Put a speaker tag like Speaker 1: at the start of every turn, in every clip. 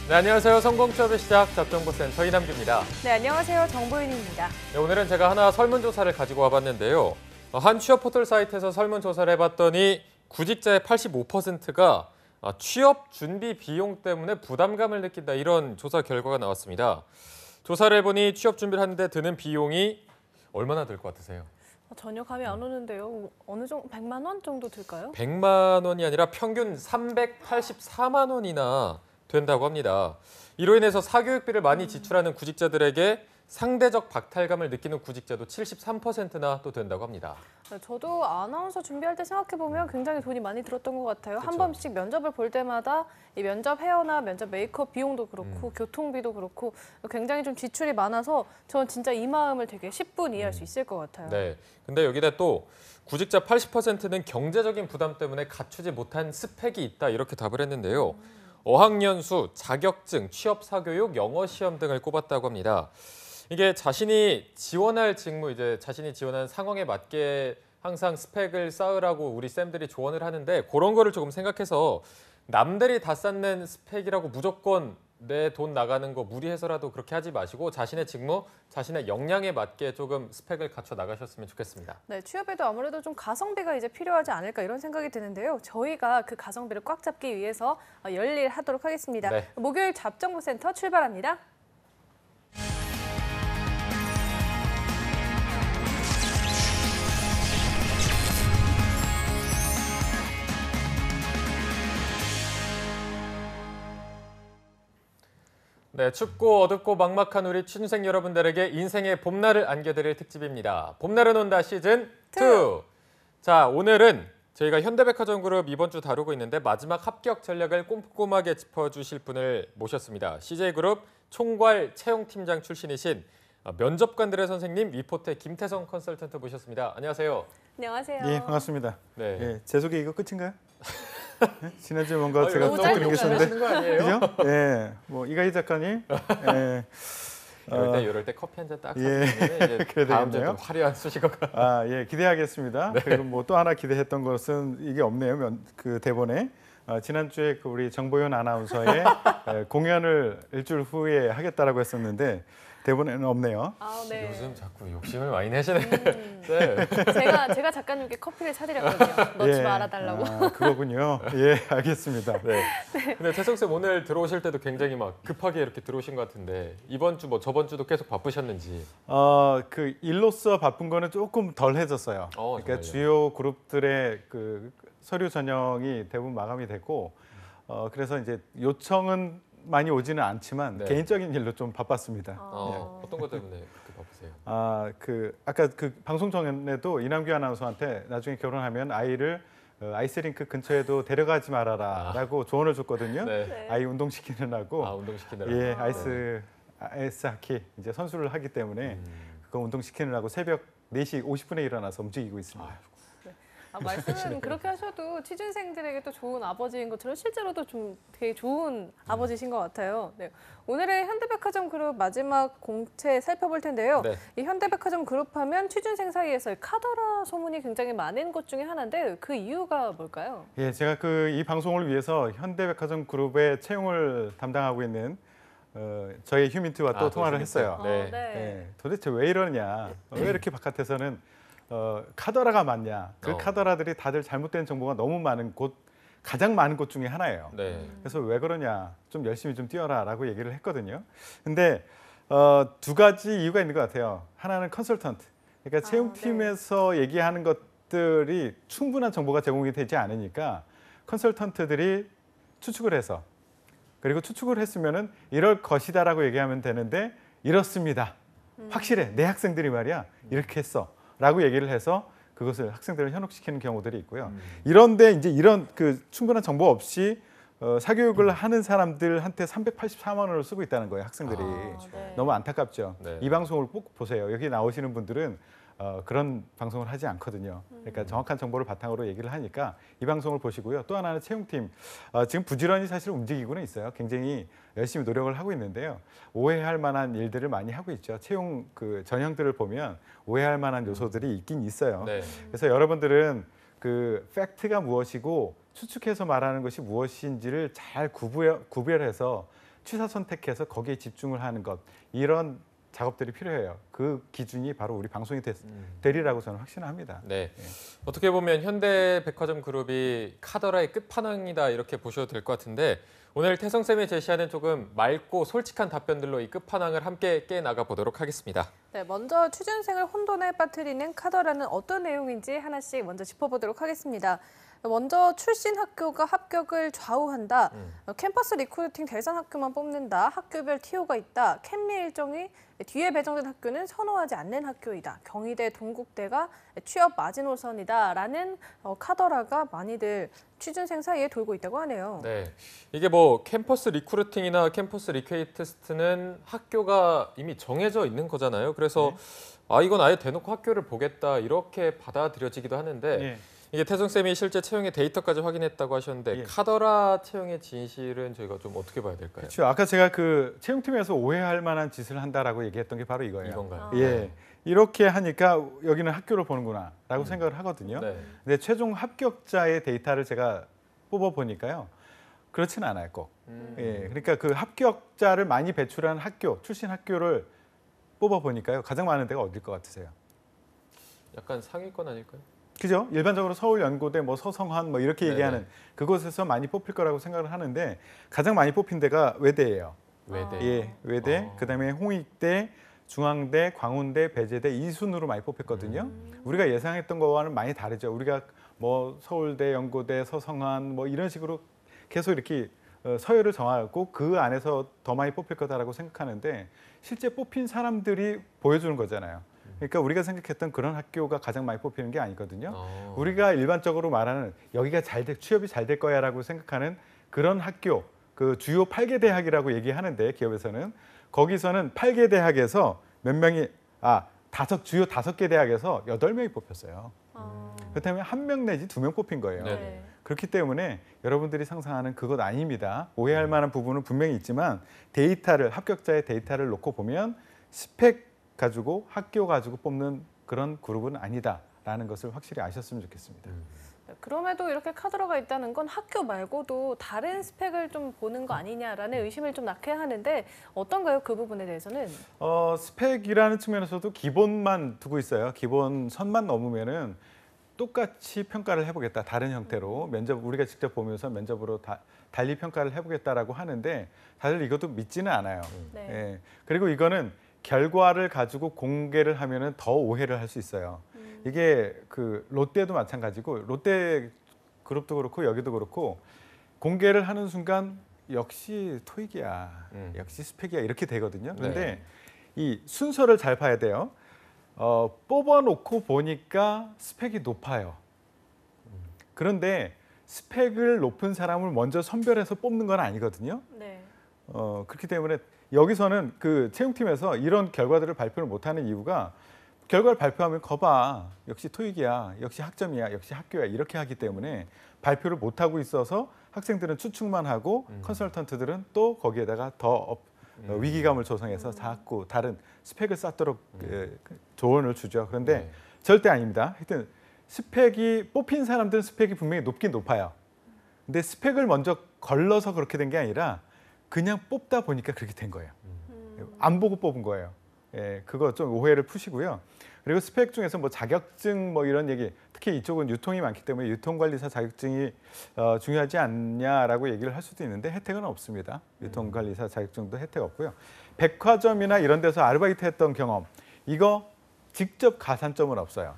Speaker 1: 네, 안녕하세요. 성공 취업의 시작 잡정보센터 이남규입니다.
Speaker 2: 네, 안녕하세요. 정보윤입니다.
Speaker 1: 네, 오늘은 제가 하나 설문조사를 가지고 와봤는데요. 한 취업 포털 사이트에서 설문조사를 해봤더니 구직자의 85%가 취업 준비 비용 때문에 부담감을 느낀다, 이런 조사 결과가 나왔습니다. 조사를 해보니 취업 준비를 하는데 드는 비용이 얼마나 들 것 같으세요?
Speaker 2: 전혀 감이 안 오는데요. 어느 정도 100만 원 정도 들까요?
Speaker 1: 100만 원이 아니라 평균 384만 원이나 된다고 합니다. 이로 인해서 사교육비를 많이 지출하는 구직자들에게 상대적 박탈감을 느끼는 구직자도 73%나 또 된다고 합니다.
Speaker 2: 저도 아나운서 준비할 때 생각해보면 굉장히 돈이 많이 들었던 것 같아요.
Speaker 1: 그쵸.
Speaker 2: 한 번씩 면접을 볼 때마다 이 면접 헤어나 면접 메이크업 비용도 그렇고 교통비도 그렇고 굉장히 좀 지출이 많아서 저는 진짜 이 마음을 되게 10분 이해할 수 있을 것 같아요.
Speaker 1: 네. 근데 여기다 또 구직자 80%는 경제적인 부담 때문에 갖추지 못한 스펙이 있다, 이렇게 답을 했는데요. 어학연수, 자격증, 취업 사교육, 영어 시험 등을 꼽았다고 합니다. 이게 자신이 지원할 직무, 이제 자신이 지원하는 상황에 맞게 항상 스펙을 쌓으라고 우리 쌤들이 조언을 하는데, 그런 거를 조금 생각해서 남들이 다 쌓는 스펙이라고 무조건 내 돈 나가는 거 무리해서라도 그렇게 하지 마시고 자신의 직무, 자신의 역량에 맞게 조금 스펙을 갖춰 나가셨으면 좋겠습니다.
Speaker 2: 네, 취업에도 아무래도 좀 가성비가 이제 필요하지 않을까 이런 생각이 드는데요. 저희가 그 가성비를 꽉 잡기 위해서 열일하도록 하겠습니다.
Speaker 1: 네.
Speaker 2: 목요일 잡정보센터 출발합니다.
Speaker 1: 네, 춥고 어둡고 막막한 우리 취준생 여러분들에게 인생의 봄날을 안겨드릴 특집입니다. 봄날은 온다 시즌 2. 자, 오늘은 저희가 현대백화점그룹 이번 주 다루고 있는데 마지막 합격 전략을 꼼꼼하게 짚어주실 분을 모셨습니다. CJ그룹 총괄 채용팀장 출신이신 면접관들의 선생님, 위포테 김태성 컨설턴트 모셨습니다. 안녕하세요.
Speaker 2: 안녕하세요.
Speaker 3: 예, 반갑습니다.
Speaker 1: 네.
Speaker 3: 예, 제 소개 이거 끝인가요? 네? 지난주에 뭔가 제가
Speaker 2: 너무
Speaker 3: 조금
Speaker 2: 짧게
Speaker 3: 넘겼었는데,
Speaker 1: 거 아니에요?
Speaker 3: 그죠? 예, 뭐 이가희 작가님, 예,
Speaker 1: 이럴 때 커피 한 잔 딱
Speaker 3: 예.
Speaker 1: 사주면 이제
Speaker 3: 그래야
Speaker 1: 다음 주에
Speaker 3: 되겠네요.
Speaker 1: 좀 화려한 수식어가.
Speaker 3: 예, 기대하겠습니다. 그리고 뭐 또 하나 기대했던 것은 이게 없네요. 그 대본에 지난주에 그 우리 정보윤 아나운서의 공연을 일주일 후에 하겠다라고 했었는데 대본에는 없네요.
Speaker 2: 아, 네.
Speaker 1: 요즘 자꾸 욕심을 많이 내시네. 네.
Speaker 2: 제가 작가님께 커피를 사드렸거든요. 넣지 말아달라고.
Speaker 3: 그거군요. 예, 알겠습니다.
Speaker 1: 네. 근데 태성 쌤 오늘 들어오실 때도 굉장히 막 급하게 이렇게 들어오신 것 같은데 이번 주 뭐 저번 주도 계속 바쁘셨는지.
Speaker 3: 그 일로서 바쁜 거는 조금 덜해졌어요. 그러니까
Speaker 1: 정말요?
Speaker 3: 주요 그룹들의 그 서류 전형이 대부분 마감이 됐고, 그래서 이제 요청은 많이 오지는 않지만
Speaker 1: 네.
Speaker 3: 개인적인 일로 좀 바빴습니다.
Speaker 1: 어떤 것 때문에 그렇게 바쁘세요?
Speaker 3: 아까 그 방송 전에도 이남규 아나운서한테 나중에 결혼하면 아이를 아이스링크 근처에도 데려가지 말아라라고 조언을 줬거든요.
Speaker 1: 네.
Speaker 3: 아이 운동시키느라고.
Speaker 1: 운동시키느라고.
Speaker 3: 예, 아이스 하키 이제 선수를 하기 때문에 그거 운동시키느라고 새벽 4시 50분에 일어나서 움직이고 있습니다.
Speaker 2: 말씀은 그렇게 하셔도 취준생들에게 또 좋은 아버지인 것처럼 실제로도 좀 되게 좋은 아버지신 것 같아요. 네. 오늘의 현대백화점 그룹 마지막 공채 살펴볼 텐데요.
Speaker 1: 네.
Speaker 2: 이 현대백화점 그룹 하면 취준생 사이에서 카더라 소문이 굉장히 많은 것 중에 하나인데 그 이유가 뭘까요?
Speaker 3: 예, 제가 이 방송을 위해서 현대백화점 그룹의 채용을 담당하고 있는 저희 휴민트와 또 통화를 했어요.
Speaker 1: 네.
Speaker 3: 예, 도대체 왜 이러냐? 왜 이렇게 바깥에서는 카더라가 많냐? 그 카더라들이 다들 잘못된 정보가 너무 많은 곳, 가장 많은 곳 중에 하나예요.
Speaker 1: 네.
Speaker 3: 그래서 왜 그러냐? 좀 열심히 좀 뛰어라라고 얘기를 했거든요. 근데 두 가지 이유가 있는 것 같아요. 하나는 컨설턴트. 그러니까 채용팀에서 얘기하는 것들이 충분한 정보가 제공이 되지 않으니까 컨설턴트들이 추측을 해서, 그리고 추측을 했으면은 이럴 것이다라고 얘기하면 되는데 이렇습니다. 확실해. 내 학생들이 말이야. 이렇게 했어. 라고 얘기를 해서 그것을 학생들을 현혹시키는 경우들이 있고요. 이런데 이제 이런 그 충분한 정보 없이 사교육을 하는 사람들한테 384만 원을 쓰고 있다는 거예요, 학생들이. 너무 안타깝죠.
Speaker 1: 네.
Speaker 3: 이 방송을 꼭 보세요. 여기 나오시는 분들은 그런 방송을 하지 않거든요. 그러니까 정확한 정보를 바탕으로 얘기를 하니까 이 방송을 보시고요. 또 하나는 채용팀. 지금 부지런히 사실 움직이고는 있어요. 굉장히 열심히 노력을 하고 있는데요. 오해할 만한 일들을 많이 하고 있죠. 채용 그 전형들을 보면 오해할 만한 요소들이 있긴 있어요.
Speaker 1: 네.
Speaker 3: 그래서 여러분들은 그 팩트가 무엇이고 추측해서 말하는 것이 무엇인지를 잘 구별해서 취사 선택해서 거기에 집중을 하는 것 이런 작업들이 필요해요. 그 기준이 바로 우리 방송이 되리라고 저는 확신합니다.
Speaker 1: 네. 어떻게 보면 현대백화점 그룹이 카더라의 끝판왕이다 이렇게 보셔도 될 것 같은데 오늘 태성쌤이 제시하는 조금 맑고 솔직한 답변들로 이 끝판왕을 함께 깨나가 보도록 하겠습니다.
Speaker 2: 네, 먼저 취준생을 혼돈에 빠뜨리는 카더라는 어떤 내용인지 하나씩 먼저 짚어보도록 하겠습니다. 먼저 출신 학교가 합격을 좌우한다. 캠퍼스 리크루팅 대상 학교만 뽑는다. 학교별 TO가 있다. 캠리 일정이 뒤에 배정된 학교는 선호하지 않는 학교이다. 경희대, 동국대가 취업 마지노선이다라는 카더라가 많이들 취준생 사이에 돌고 있다고 하네요.
Speaker 1: 네, 이게 뭐 캠퍼스 리크루팅이나 캠퍼스 리퀘이트스트는 학교가 이미 정해져 있는 거잖아요. 그래서 아 이건 아예 대놓고 학교를 보겠다 이렇게 받아들여지기도 하는데
Speaker 3: 예.
Speaker 1: 이게 태성쌤이 실제 채용의 데이터까지 확인했다고 하셨는데
Speaker 3: 예.
Speaker 1: 카더라 채용의 진실은 저희가 좀 어떻게 봐야 될까요?
Speaker 3: 그렇죠. 아까 제가 그 채용팀에서 오해할 만한 짓을 한다라고 얘기했던 게 바로 이거예요.
Speaker 1: 이건가요?
Speaker 3: 예. 이렇게 하니까 여기는 학교를 보는구나라고 생각을 하거든요.
Speaker 1: 네.
Speaker 3: 근데 최종 합격자의 데이터를 제가 뽑아 보니까요. 그렇지는 않아요, 꼭. 예. 그러니까 그 합격자를 많이 배출한 학교, 출신 학교를 뽑아 보니까요. 가장 많은 데가 어딜 것 같으세요?
Speaker 1: 약간 상위권 아닐까요?
Speaker 3: 그죠? 일반적으로 서울연고대, 뭐 서성한 뭐 이렇게
Speaker 1: 네네.
Speaker 3: 얘기하는 그곳에서 많이 뽑힐 거라고 생각을 하는데 가장 많이 뽑힌 데가 외대예요.
Speaker 1: 외대.
Speaker 3: 예, 외대. 그다음에 홍익대, 중앙대, 광운대, 배재대 이 순으로 많이 뽑혔거든요. 우리가 예상했던 거와는 많이 다르죠. 우리가 뭐 서울대, 연고대, 서성한 뭐 이런 식으로 계속 이렇게 서열을 정하고 그 안에서 더 많이 뽑힐 거다라고 생각하는데 실제 뽑힌 사람들이 보여주는 거잖아요. 그러니까 우리가 생각했던 그런 학교가 가장 많이 뽑히는 게 아니거든요. 우리가 일반적으로 말하는 여기가 취업이 잘 될 거야라고 생각하는 그런 학교, 그 주요 8개 대학이라고 얘기하는데 기업에서는 거기서는 8개 대학에서 몇 명이 주요 5개 대학에서 8명이 뽑혔어요. 그렇다면 1명 내지 2명 뽑힌 거예요.
Speaker 1: 네.
Speaker 3: 그렇기 때문에 여러분들이 상상하는 그것 아닙니다. 오해할 만한 부분은 분명히 있지만 데이터를 합격자의 데이터를 놓고 보면 스펙 가지고 학교 가지고 뽑는 그런 그룹은 아니다라는 것을 확실히 아셨으면 좋겠습니다.
Speaker 2: 그럼에도 이렇게 카더라가 있다는 건 학교 말고도 다른 스펙을 좀 보는 거 아니냐라는 의심을 좀 낳게 하는데 어떤가요? 그 부분에 대해서는?
Speaker 3: 스펙이라는 측면에서도 기본만 두고 있어요. 기본 선만 넘으면은 똑같이 평가를 해보겠다. 다른 형태로 면접 우리가 직접 보면서 면접으로 달리 평가를 해보겠다라고 하는데 다들 이것도 믿지는 않아요.
Speaker 2: 네.
Speaker 3: 예. 그리고 이거는 결과를 가지고 공개를 하면은 더 오해를 할 수 있어요. 이게 그 롯데도 마찬가지고 롯데 그룹도 그렇고 여기도 그렇고 공개를 하는 순간 역시 토익이야, 역시 스펙이야 이렇게 되거든요. 그런데 이 순서를 잘 봐야 돼요. 뽑아놓고 보니까 스펙이 높아요. 그런데 스펙을 높은 사람을 먼저 선별해서 뽑는 건 아니거든요.
Speaker 2: 네.
Speaker 3: 그렇기 때문에 여기서는 그 채용팀에서 이런 결과들을 발표를 못하는 이유가 결과를 발표하면 거봐 역시 토익이야, 역시 학점이야, 역시 학교야 이렇게 하기 때문에 발표를 못하고 있어서 학생들은 추측만 하고 컨설턴트들은 또 거기에다가 더 위기감을 조성해서 자꾸 다른 스펙을 쌓도록 조언을 주죠. 그런데 절대 아닙니다. 하여튼 스펙이 뽑힌 사람들은 스펙이 분명히 높긴 높아요. 근데 스펙을 먼저 걸러서 그렇게 된 게 아니라 그냥 뽑다 보니까 그렇게 된 거예요. 안 보고 뽑은 거예요. 예, 그거 좀 오해를 푸시고요. 그리고 스펙 중에서 뭐 자격증 뭐 이런 얘기, 특히 이쪽은 유통이 많기 때문에 유통관리사 자격증이 중요하지 않냐라고 얘기를 할 수도 있는데 혜택은 없습니다. 유통관리사 자격증도 혜택 없고요. 백화점이나 이런 데서 아르바이트 했던 경험, 이거 직접 가산점은 없어요.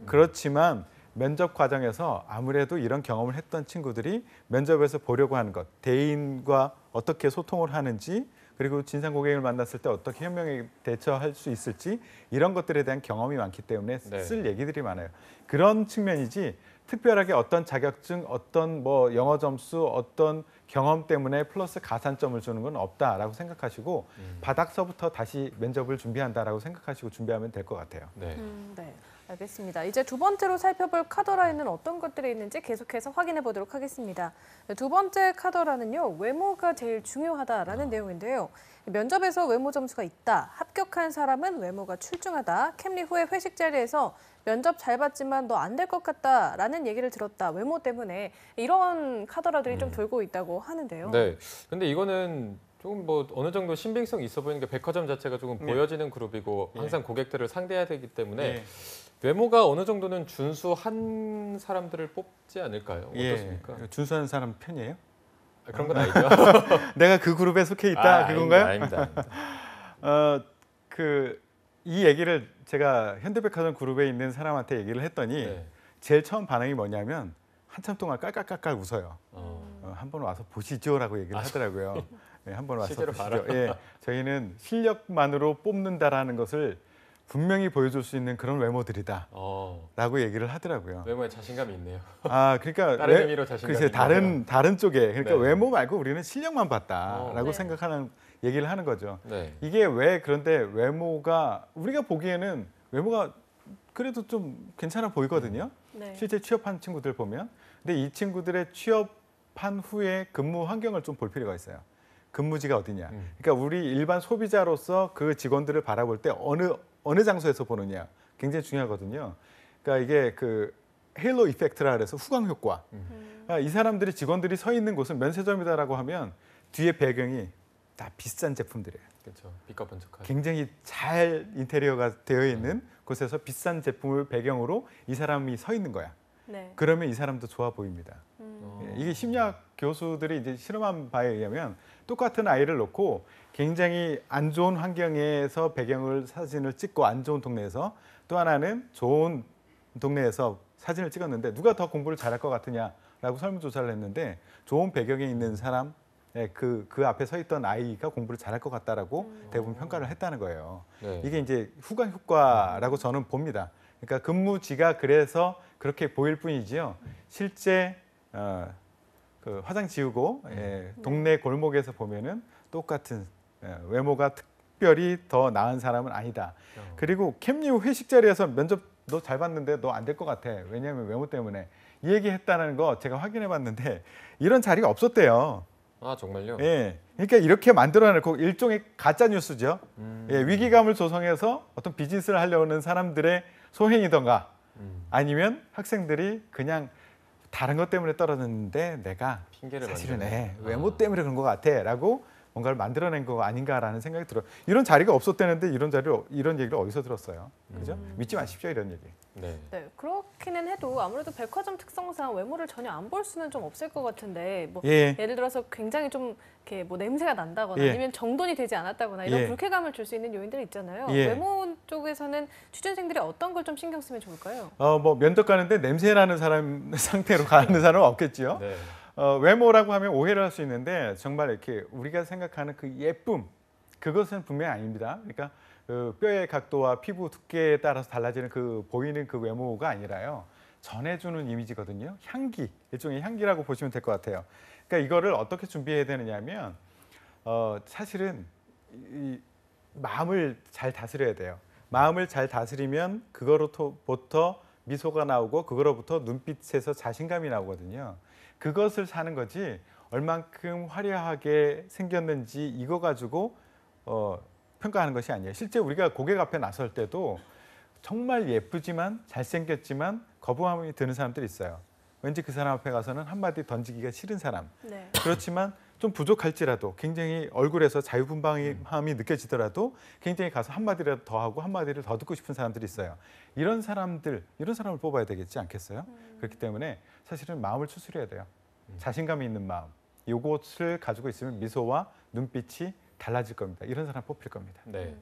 Speaker 3: 그렇지만 면접 과정에서 아무래도 이런 경험을 했던 친구들이 면접에서 보려고 하는 것, 대인과 어떻게 소통을 하는지, 그리고 진상 고객을 만났을 때 어떻게 현명하게 대처할 수 있을지 이런 것들에 대한 경험이 많기 때문에 쓸 얘기들이 많아요. 그런 측면이지 특별하게 어떤 자격증, 어떤 뭐 영어 점수, 어떤 경험 때문에 플러스 가산점을 주는 건 없다라고 생각하시고 바닥서부터 다시 면접을 준비한다라고 생각하시고 준비하면 될 것 같아요.
Speaker 1: 네.
Speaker 2: 네. 알겠습니다. 이제 두 번째로 살펴볼 카더라에는 어떤 것들이 있는지 계속해서 확인해 보도록 하겠습니다. 두 번째 카더라는요, 외모가 제일 중요하다라는 내용인데요. 면접에서 외모 점수가 있다. 합격한 사람은 외모가 출중하다. 캠리 후에 회식 자리에서 면접 잘 봤지만 너 안 될 것 같다라는 얘기를 들었다. 외모 때문에 이런 카더라들이 좀 돌고 있다고 하는데요.
Speaker 1: 네. 근데 이거는 조금 뭐 어느 정도 신빙성 있어 보이는 게 백화점 자체가 조금
Speaker 3: 네.
Speaker 1: 보여지는 그룹이고
Speaker 3: 예.
Speaker 1: 항상 고객들을 상대해야 되기 때문에
Speaker 3: 예.
Speaker 1: 외모가 어느 정도는 준수한 사람들을 뽑지 않을까요?
Speaker 3: 예.
Speaker 1: 어떻습니까?
Speaker 3: 준수한 사람 편이에요?
Speaker 1: 아, 그런 건 아니죠.
Speaker 3: 내가 그 그룹에 속해 있다 그건가요?
Speaker 1: 아닙니다. 아닙니다.
Speaker 3: 이 얘기를 제가 현대백화점 그룹에 있는 사람한테 얘기를 했더니
Speaker 1: 네.
Speaker 3: 제일 처음 반응이 뭐냐면 한참 동안 깔깔깔깔 웃어요. 한번 와서 보시죠라고 얘기를 하더라고요. 네, 한번 와서
Speaker 1: 실제로
Speaker 3: 보시죠. 예, 저희는 실력만으로 뽑는다라는 것을 분명히 보여줄 수 있는 그런 외모들이다라고 얘기를 하더라고요.
Speaker 1: 외모에 자신감이 있네요.
Speaker 3: 아, 그러니까
Speaker 1: 다른 의미로 자신감이
Speaker 3: 글쎄,
Speaker 1: 있네요.
Speaker 3: 다른 쪽에 그러니까
Speaker 1: 네.
Speaker 3: 외모 말고 우리는 실력만 봤다라고
Speaker 2: 네.
Speaker 3: 생각하는 얘기를 하는 거죠.
Speaker 1: 네.
Speaker 3: 이게 왜 그런데 외모가 우리가 보기에는 외모가 그래도 좀 괜찮아 보이거든요.
Speaker 2: 네.
Speaker 3: 실제 취업한 친구들 보면. 근데 이 친구들의 취업한 후에 근무 환경을 좀 볼 필요가 있어요. 근무지가 어디냐. 그러니까 우리 일반 소비자로서 그 직원들을 바라볼 때 어느 장소에서 보느냐 굉장히 중요하거든요. 그러니까 이게 그 헤일로 이펙트라 그래서 후광 효과. 그러니까 이 사람들이 직원들이 서 있는 곳은 면세점이다라고 하면 뒤에 배경이 다 비싼 제품들이에요.
Speaker 1: 그렇죠. 빛과 번쩍하죠.
Speaker 3: 굉장히 잘 인테리어가 되어 있는 곳에서 비싼 제품을 배경으로 이 사람이 서 있는 거야.
Speaker 2: 네.
Speaker 3: 그러면 이 사람도 좋아 보입니다. 예, 이게 심리학 교수들이 이제 실험한 바에 의하면 똑같은 아이를 놓고 굉장히 안 좋은 환경에서 배경을 사진을 찍고 안 좋은 동네에서 또 하나는 좋은 동네에서 사진을 찍었는데 누가 더 공부를 잘할 것 같으냐라고 설문조사를 했는데 좋은 배경에 있는 사람 그 앞에 서 있던 아이가 공부를 잘할 것 같다라고 대부분 평가를 했다는 거예요.
Speaker 1: 네.
Speaker 3: 이게 이제 후광 효과라고 저는 봅니다. 그러니까 근무지가 그래서 그렇게 보일 뿐이지요. 실제 그 화장 지우고 동네 골목에서 보면은 똑같은 외모가 특별히 더 나은 사람은 아니다. 그리고 캠리우 회식 자리에서 면접 너 잘 봤는데 너 안 될 것 같아. 왜냐하면 외모 때문에 이 얘기했다는 거 제가 확인해봤는데 이런 자리가 없었대요.
Speaker 1: 아 정말요?
Speaker 3: 예, 그러니까 이렇게 만들어내고 일종의 가짜 뉴스죠. 예, 위기감을 조성해서 어떤 비즈니스를 하려는 사람들의 소행이던가 아니면 학생들이 그냥 다른 것 때문에 떨어졌는데 내가
Speaker 1: 핑계를
Speaker 3: 사실은
Speaker 1: 만드는.
Speaker 3: 외모 때문에 그런 것 같아라고 뭔가를 만들어낸 거 아닌가라는 생각이 들어요. 이런 자리가 없었다는데 이런 얘기를 어디서 들었어요? 그죠? 믿지 마십시오 이런 얘기.
Speaker 1: 네.
Speaker 2: 네, 그렇기는 해도 아무래도 백화점 특성상 외모를 전혀 안 볼 수는 좀 없을 것 같은데 뭐
Speaker 3: 예.
Speaker 2: 예를 들어서 굉장히 좀 이렇게 뭐 냄새가 난다거나
Speaker 3: 예.
Speaker 2: 아니면 정돈이 되지 않았다거나 이런
Speaker 3: 예.
Speaker 2: 불쾌감을 줄 수 있는 요인들이 있잖아요.
Speaker 3: 예.
Speaker 2: 외모 쪽에서는 취준생들이 어떤 걸 좀 신경 쓰면 좋을까요?
Speaker 3: 뭐 면접 가는데 냄새 나는 사람 상태로 가는 사람은 없겠죠.
Speaker 1: 네.
Speaker 3: 외모라고 하면 오해를 할 수 있는데 정말 이렇게 우리가 생각하는 그 예쁨 그것은 분명히 아닙니다. 그러니까 그 뼈의 각도와 피부 두께에 따라서 달라지는 그 보이는 그 외모가 아니라요. 전해주는 이미지거든요. 향기, 일종의 향기라고 보시면 될 것 같아요. 그러니까 이거를 어떻게 준비해야 되느냐면 사실은 이 마음을 잘 다스려야 돼요. 마음을 잘 다스리면 그거로부터 미소가 나오고 그거로부터 눈빛에서 자신감이 나오거든요. 그것을 사는 거지 얼만큼 화려하게 생겼는지 이거 가지고 평가하는 것이 아니에요. 실제 우리가 고객 앞에 나설 때도 정말 예쁘지만 잘생겼지만 거부감이 드는 사람들이 있어요. 왠지 그 사람 앞에 가서는 한마디 던지기가 싫은 사람.
Speaker 2: 네.
Speaker 3: 그렇지만 좀 부족할지라도 굉장히 얼굴에서 자유분방함이 느껴지더라도 굉장히 가서 한마디라도 더 하고 한마디를 더 듣고 싶은 사람들이 있어요. 이런 사람을 뽑아야 되겠지 않겠어요? 그렇기 때문에 사실은 마음을 추스려야 돼요. 자신감이 있는 마음. 이것을 가지고 있으면 미소와 눈빛이 달라질 겁니다. 이런 사람 뽑힐 겁니다.
Speaker 1: 네.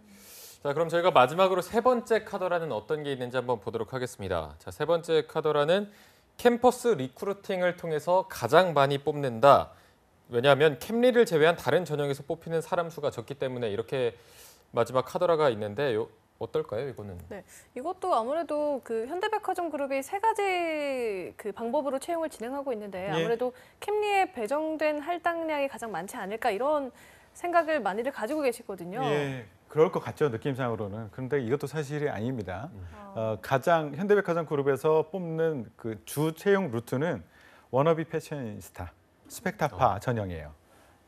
Speaker 1: 자, 그럼 저희가 마지막으로 세 번째 카더라는 어떤 게 있는지 한번 보도록 하겠습니다. 자, 세 번째 카더라는 캠퍼스 리크루팅을 통해서 가장 많이 뽑는다. 왜냐하면 캠리를 제외한 다른 전형에서 뽑히는 사람 수가 적기 때문에 이렇게 마지막 카더라가 있는데 어떨까요, 이거는?
Speaker 2: 네, 이것도 아무래도 그 현대백화점 그룹이 세 가지 그 방법으로 채용을 진행하고 있는데 아무래도 캠리에 배정된 할당량이 가장 많지 않을까 이런 생각을 많이들 가지고 계시거든요.
Speaker 3: 예, 그럴 것 같죠, 느낌상으로는. 그런데 이것도 사실이 아닙니다. 가장 현대백화점 그룹에서 뽑는 그 주 채용 루트는 워너비 패셔니스타, 스펙타파 전형이에요.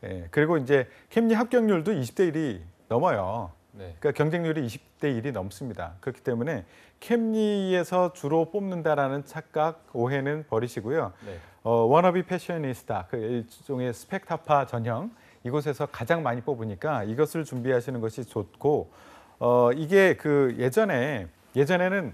Speaker 3: 예, 그리고 이제 캠리 합격률도 20대 1이 넘어요.
Speaker 1: 네.
Speaker 3: 그러니까 경쟁률이 20대 1이 넘습니다. 그렇기 때문에 캠리에서 주로 뽑는다라는 착각, 오해는 버리시고요.
Speaker 1: 네.
Speaker 3: 워너비 패셔니스타, 그 일종의 스펙타파 전형, 이곳에서 가장 많이 뽑으니까 이것을 준비하시는 것이 좋고 이게 그 예전에는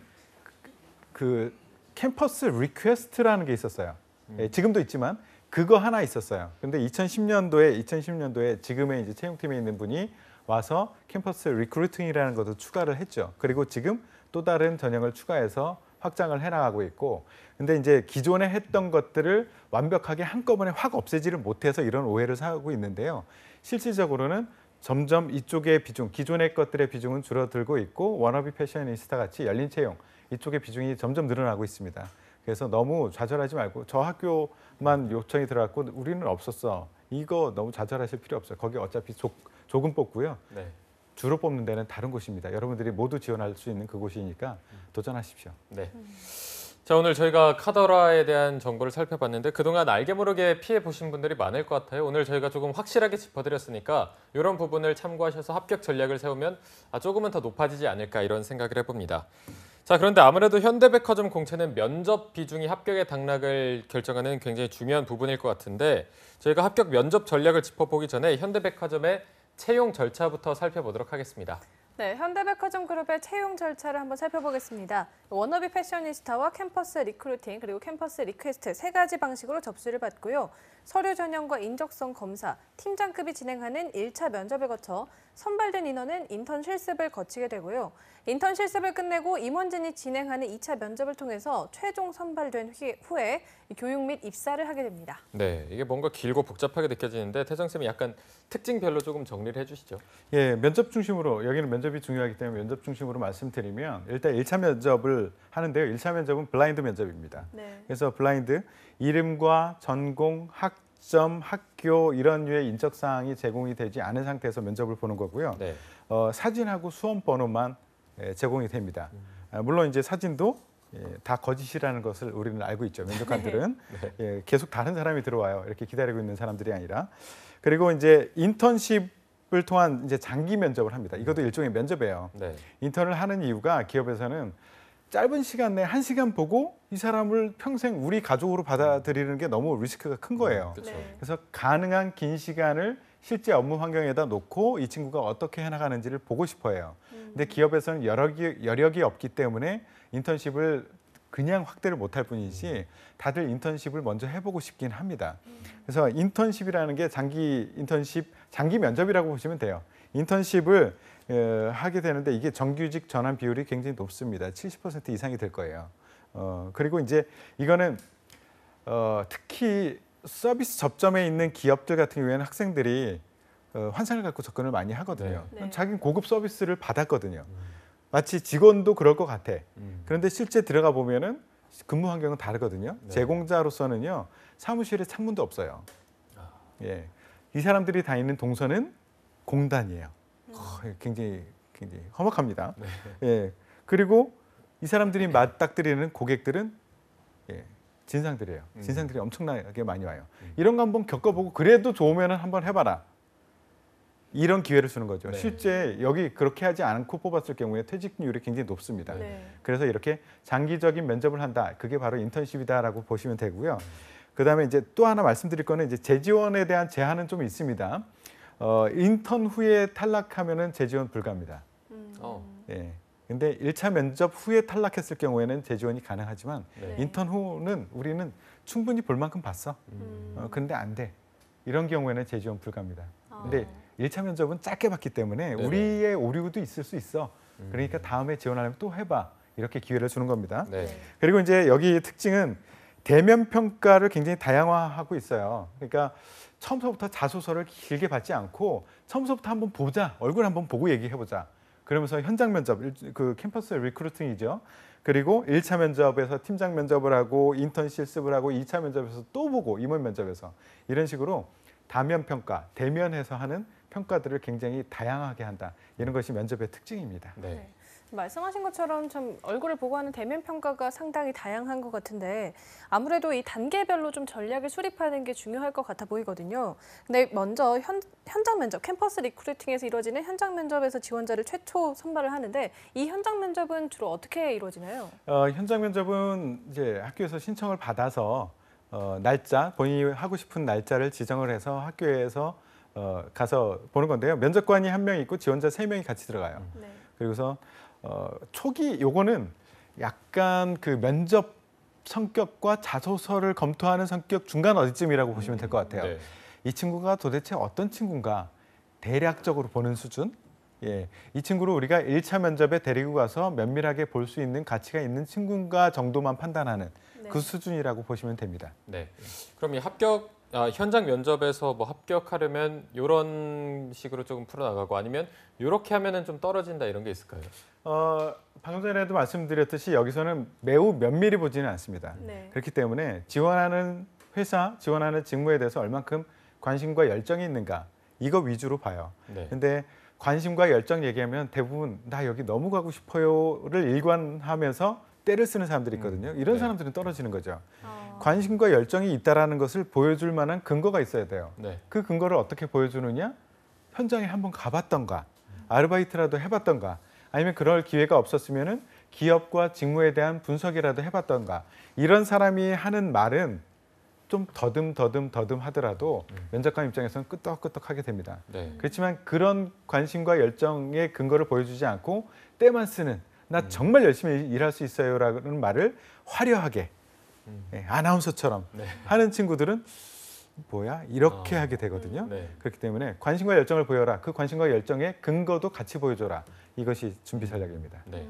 Speaker 3: 그 캠퍼스 리퀘스트라는 게 있었어요. 예, 지금도 있지만 그거 하나 있었어요. 근데 2010년도에 지금의 이제 채용팀에 있는 분이 와서 캠퍼스 리크루팅이라는 것도 추가를 했죠. 그리고 지금 또 다른 전형을 추가해서 확장을 해나가고 있고, 근데 이제 기존에 했던 것들을 완벽하게 한꺼번에 확 없애지를 못해서 이런 오해를 사고 있는데요. 실질적으로는 점점 이쪽의 비중, 기존의 것들의 비중은 줄어들고 있고 워너비 패셔니스타 같이 열린 채용 이쪽의 비중이 점점 늘어나고 있습니다. 그래서 너무 좌절하지 말고 저 학교만 요청이 들어갔고 우리는 없었어. 이거 너무 좌절하실 필요 없어요. 거기 어차피 조금 뽑고요.
Speaker 1: 네.
Speaker 3: 주로 뽑는 데는 다른 곳입니다. 여러분들이 모두 지원할 수 있는 그곳이니까 도전하십시오.
Speaker 1: 네. 자, 오늘 저희가 카더라에 대한 정보를 살펴봤는데 그동안 알게 모르게 피해 보신 분들이 많을 것 같아요. 오늘 저희가 조금 확실하게 짚어드렸으니까 이런 부분을 참고하셔서 합격 전략을 세우면 조금은 더 높아지지 않을까 이런 생각을 해봅니다. 자, 그런데 아무래도 현대백화점 공채는 면접 비중이 합격의 당락을 결정하는 굉장히 중요한 부분일 것 같은데 저희가 합격 면접 전략을 짚어보기 전에 현대백화점의 채용 절차부터 살펴보도록 하겠습니다.
Speaker 2: 네, 현대백화점 그룹의 채용 절차를 한번 살펴보겠습니다. 워너비 패셔니스타와 캠퍼스 리크루팅 그리고 캠퍼스 리퀘스트 세 가지 방식으로 접수를 받고요. 서류 전형과 인적성 검사, 팀장급이 진행하는 1차 면접을 거쳐 선발된 인원은 인턴 실습을 거치게 되고요. 인턴 실습을 끝내고 임원진이 진행하는 2차 면접을 통해서 최종 선발된 후에 교육 및 입사를 하게 됩니다.
Speaker 1: 네, 이게 뭔가 길고 복잡하게 느껴지는데 태정쌤이 약간 특징별로 조금 정리를 해주시죠.
Speaker 3: 예, 면접 중심으로 여기는 면접이 중요하기 때문에 면접 중심으로 말씀드리면 일단 1차 면접을 하는데요. 1차 면접은 블라인드 면접입니다.
Speaker 2: 네.
Speaker 3: 그래서 블라인드 이름과 전공, 학점, 학교 이런 류의 인적 사항이 제공이 되지 않은 상태에서 면접을 보는 거고요.
Speaker 1: 네.
Speaker 3: 사진하고 수험 번호만 제공이 됩니다. 물론 이제 사진도 다 거짓이라는 것을 우리는 알고 있죠. 면접관들은
Speaker 1: 네.
Speaker 3: 계속 다른 사람이 들어와요. 이렇게 기다리고 있는 사람들이 아니라. 그리고 이제 인턴십을 통한 이제 장기 면접을 합니다. 이것도 일종의 면접이에요.
Speaker 1: 네.
Speaker 3: 인턴을 하는 이유가 기업에서는 짧은 시간 내에 1시간 보고 이 사람을 평생 우리 가족으로 받아들이는 게 너무 리스크가 큰 거예요.
Speaker 1: 그렇죠.
Speaker 2: 네.
Speaker 3: 그래서 가능한 긴 시간을 실제 업무 환경에다 놓고 이 친구가 어떻게 해나가는지를 보고 싶어해요. 근데 기업에서는 여력이 없기 때문에 인턴십을 그냥 확대를 못할 뿐이지 다들 인턴십을 먼저 해보고 싶긴 합니다. 그래서 인턴십이라는 게 장기 면접이라고 보시면 돼요. 인턴십을 하게 되는데 이게 정규직 전환 비율이 굉장히 높습니다. 70% 이상이 될 거예요. 그리고 이제 이거는 특히 서비스 접점에 있는 기업들 같은 경우에는 학생들이 환상을 갖고 접근을 많이 하거든요.
Speaker 2: 네.
Speaker 3: 자기는 고급 서비스를 받았거든요. 마치 직원도 그럴 것 같아. 그런데 실제 들어가 보면은 근무 환경은 다르거든요.
Speaker 1: 네.
Speaker 3: 제공자로서는요, 사무실에 창문도 없어요. 예, 이 사람들이 다니는 동선은 공단이에요. 굉장히 험악합니다.
Speaker 1: 네.
Speaker 3: 예, 그리고 이 사람들이 맞닥뜨리는 고객들은 진상들이에요. 진상들이 엄청나게 많이 와요. 이런 거 한번 겪어보고 그래도 좋으면 한번 해봐라. 이런 기회를 주는 거죠.
Speaker 1: 네.
Speaker 3: 실제 여기 그렇게 하지 않고 뽑았을 경우에 퇴직률이 굉장히 높습니다.
Speaker 2: 네.
Speaker 3: 그래서 이렇게 장기적인 면접을 한다. 그게 바로 인턴십이다라고 보시면 되고요. 그다음에 이제 또 하나 말씀드릴 거는 이제 재지원에 대한 제한은 좀 있습니다. 인턴 후에 탈락하면은 재지원 불가합니다. 예. 근데 1차 면접 후에 탈락했을 경우에는 재지원이 가능하지만
Speaker 1: 네.
Speaker 3: 인턴 후는 우리는 충분히 볼 만큼 봤어. 근데 안 돼. 이런 경우에는 재지원 불가합니다. 근데 1차 면접은 짧게 봤기 때문에
Speaker 1: 네네.
Speaker 3: 우리의 오류도 있을 수 있어. 그러니까 다음에 지원하려면 또 해봐. 이렇게 기회를 주는 겁니다.
Speaker 1: 네.
Speaker 3: 그리고 이제 여기 특징은 대면 평가를 굉장히 다양화하고 있어요. 그러니까 처음부터 자소서를 길게 받지 않고 처음부터 한번 보자. 얼굴 한번 보고 얘기해보자. 그러면서 현장 면접, 그 캠퍼스 리크루팅이죠. 그리고 1차 면접에서 팀장 면접을 하고 인턴 실습을 하고 2차 면접에서 또 보고 임원 면접에서 이런 식으로 다면 평가, 대면에서 하는 평가들을 굉장히 다양하게 한다. 이런 것이 면접의 특징입니다.
Speaker 1: 네.
Speaker 2: 네. 말씀하신 것처럼 참 얼굴을 보고 하는 대면 평가가 상당히 다양한 것 같은데 아무래도 이 단계별로 좀 전략을 수립하는 게 중요할 것 같아 보이거든요. 근데 먼저 현장 면접, 캠퍼스 리크루팅에서 이루어지는 현장 면접에서 지원자를 최초 선발을 하는데 이 현장 면접은 주로 어떻게 이루어지나요?
Speaker 3: 현장 면접은 이제 학교에서 신청을 받아서 날짜, 본인이 하고 싶은 날짜를 지정을 해서 학교에서 가서 보는 건데요. 면접관이 1명 있고 지원자 3명이 같이 들어가요.
Speaker 2: 네.
Speaker 3: 그리고서 초기 요거는 약간 그 면접 성격과 자소서를 검토하는 성격 중간 어디쯤이라고 보시면 될 것 같아요.
Speaker 1: 네.
Speaker 3: 이 친구가 도대체 어떤 친구인가 대략적으로 보는 수준. 예, 이 친구를 우리가 1차 면접에 데리고 가서 면밀하게 볼 수 있는 가치가 있는 친구인가 정도만 판단하는
Speaker 2: 네.
Speaker 3: 그 수준이라고 보시면 됩니다.
Speaker 1: 네. 그럼 이 현장 면접에서 뭐 합격하려면 이런 식으로 조금 풀어나가고 아니면 이렇게 하면은 좀 떨어진다 이런 게 있을까요?
Speaker 3: 방금 전에도 말씀드렸듯이 여기서는 매우 면밀히 보지는 않습니다.
Speaker 2: 네.
Speaker 3: 그렇기 때문에 지원하는 회사, 지원하는 직무에 대해서 얼만큼 관심과 열정이 있는가 이거 위주로 봐요.
Speaker 1: 네.
Speaker 3: 근데 관심과 열정 얘기하면 대부분 나 여기 너무 가고 싶어요를 일관하면서 때를 쓰는 사람들이 있거든요. 이런
Speaker 1: 네.
Speaker 3: 사람들은 떨어지는 거죠.
Speaker 2: 아,
Speaker 3: 관심과 열정이 있다라는 것을 보여줄 만한 근거가 있어야 돼요.
Speaker 1: 네.
Speaker 3: 그 근거를 어떻게 보여주느냐? 현장에 한번 가봤던가, 아르바이트라도 해봤던가, 아니면 그럴 기회가 없었으면은 기업과 직무에 대한 분석이라도 해봤던가. 이런 사람이 하는 말은 좀 더듬 하더라도 면접관 입장에서는 끄떡끄떡하게 됩니다.
Speaker 1: 네.
Speaker 3: 그렇지만 그런 관심과 열정의 근거를 보여주지 않고 때만 쓰는 나 정말 열심히 일할 수 있어요라는 말을 화려하게 아나운서처럼
Speaker 1: 네.
Speaker 3: 하는 친구들은 뭐야 이렇게 하게 되거든요.
Speaker 1: 네.
Speaker 3: 그렇기 때문에 관심과 열정을 보여라. 그 관심과 열정의 근거도 같이 보여줘라. 이것이 준비 전략입니다.
Speaker 1: 네.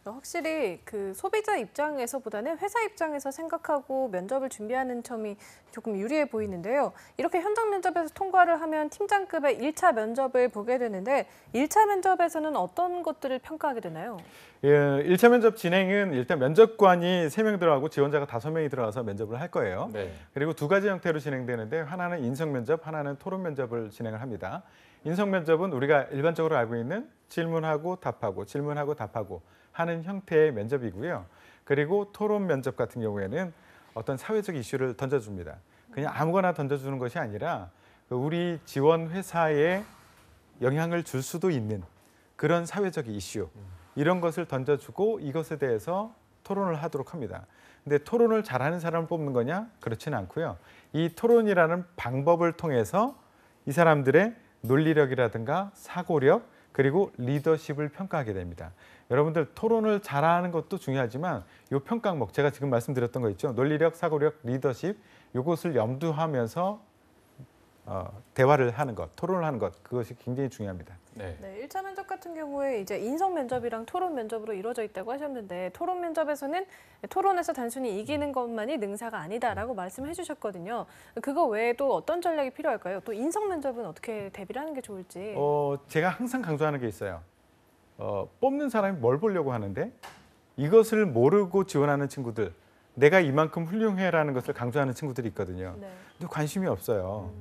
Speaker 2: 확실히 그 소비자 입장에서보다는 회사 입장에서 생각하고 면접을 준비하는 점이 조금 유리해 보이는데요. 이렇게 현장 면접에서 통과를 하면 팀장급의 1차 면접을 보게 되는데 1차 면접에서는 어떤 것들을 평가하게 되나요?
Speaker 3: 예, 1차 면접 진행은 일단 면접관이 3명 들어가고 지원자가 5명이 들어가서 면접을 할 거예요.
Speaker 1: 네.
Speaker 3: 그리고 2가지 형태로 진행되는데 하나는 인성 면접, 하나는 토론 면접을 진행을 합니다. 인성 면접은 우리가 일반적으로 알고 있는 질문하고 답하고 질문하고 답하고 하는 형태의 면접이고요. 그리고 토론 면접 같은 경우에는 어떤 사회적 이슈를 던져줍니다. 그냥 아무거나 던져주는 것이 아니라 우리 지원 회사에 영향을 줄 수도 있는 그런 사회적 이슈 이런 것을 던져주고 이것에 대해서 토론을 하도록 합니다. 근데 토론을 잘하는 사람을 뽑는 거냐? 그렇지는 않고요. 이 토론이라는 방법을 통해서 이 사람들의 논리력이라든가 사고력 그리고 리더십을 평가하게 됩니다. 여러분들 토론을 잘하는 것도 중요하지만 이 평가 항목 제가 지금 말씀드렸던 거 있죠. 논리력, 사고력, 리더십 이것을 염두하면서 대화를 하는 것, 토론을 하는 것 그것이 굉장히 중요합니다.
Speaker 1: 네.
Speaker 2: 네, 1차 면접 같은 경우에 이제 인성 면접이랑 토론 면접으로 이루어져 있다고 하셨는데 토론 면접에서는 토론에서 단순히 이기는 것만이 능사가 아니다라고 말씀해 주셨거든요. 그거 외에도 어떤 전략이 필요할까요? 또 인성 면접은 어떻게 대비를 하는 게 좋을지.
Speaker 3: 제가 항상 강조하는 게 있어요. 뽑는 사람이 뭘 보려고 하는데 이것을 모르고 지원하는 친구들 내가 이만큼 훌륭해라는 것을 강조하는 친구들이 있거든요.
Speaker 2: 네.
Speaker 3: 근데 관심이 없어요.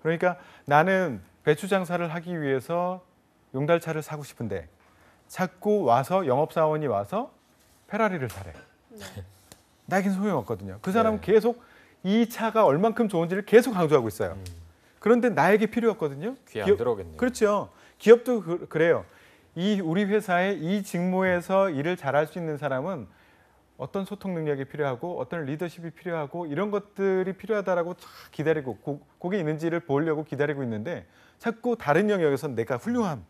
Speaker 3: 그러니까 나는 배추 장사를 하기 위해서 용달차를 사고 싶은데 자꾸 와서 영업사원이 와서 페라리를 사래.
Speaker 2: 네.
Speaker 3: 나에겐 소용없거든요. 그 사람은
Speaker 1: 네.
Speaker 3: 계속 이 차가 얼만큼 좋은지를 계속 강조하고 있어요. 그런데 나에게 필요 없거든요.
Speaker 1: 귀에 안 들어오겠네요.
Speaker 3: 그렇죠. 기업도 그래요. 우리 회사에 이 직무에서 일을 잘할 수 있는 사람은 어떤 소통 능력이 필요하고 어떤 리더십이 필요하고 이런 것들이 필요하다라고 기다리고 그게 있는지를 보려고 기다리고 있는데 자꾸 다른 영역에서 내가 훌륭함,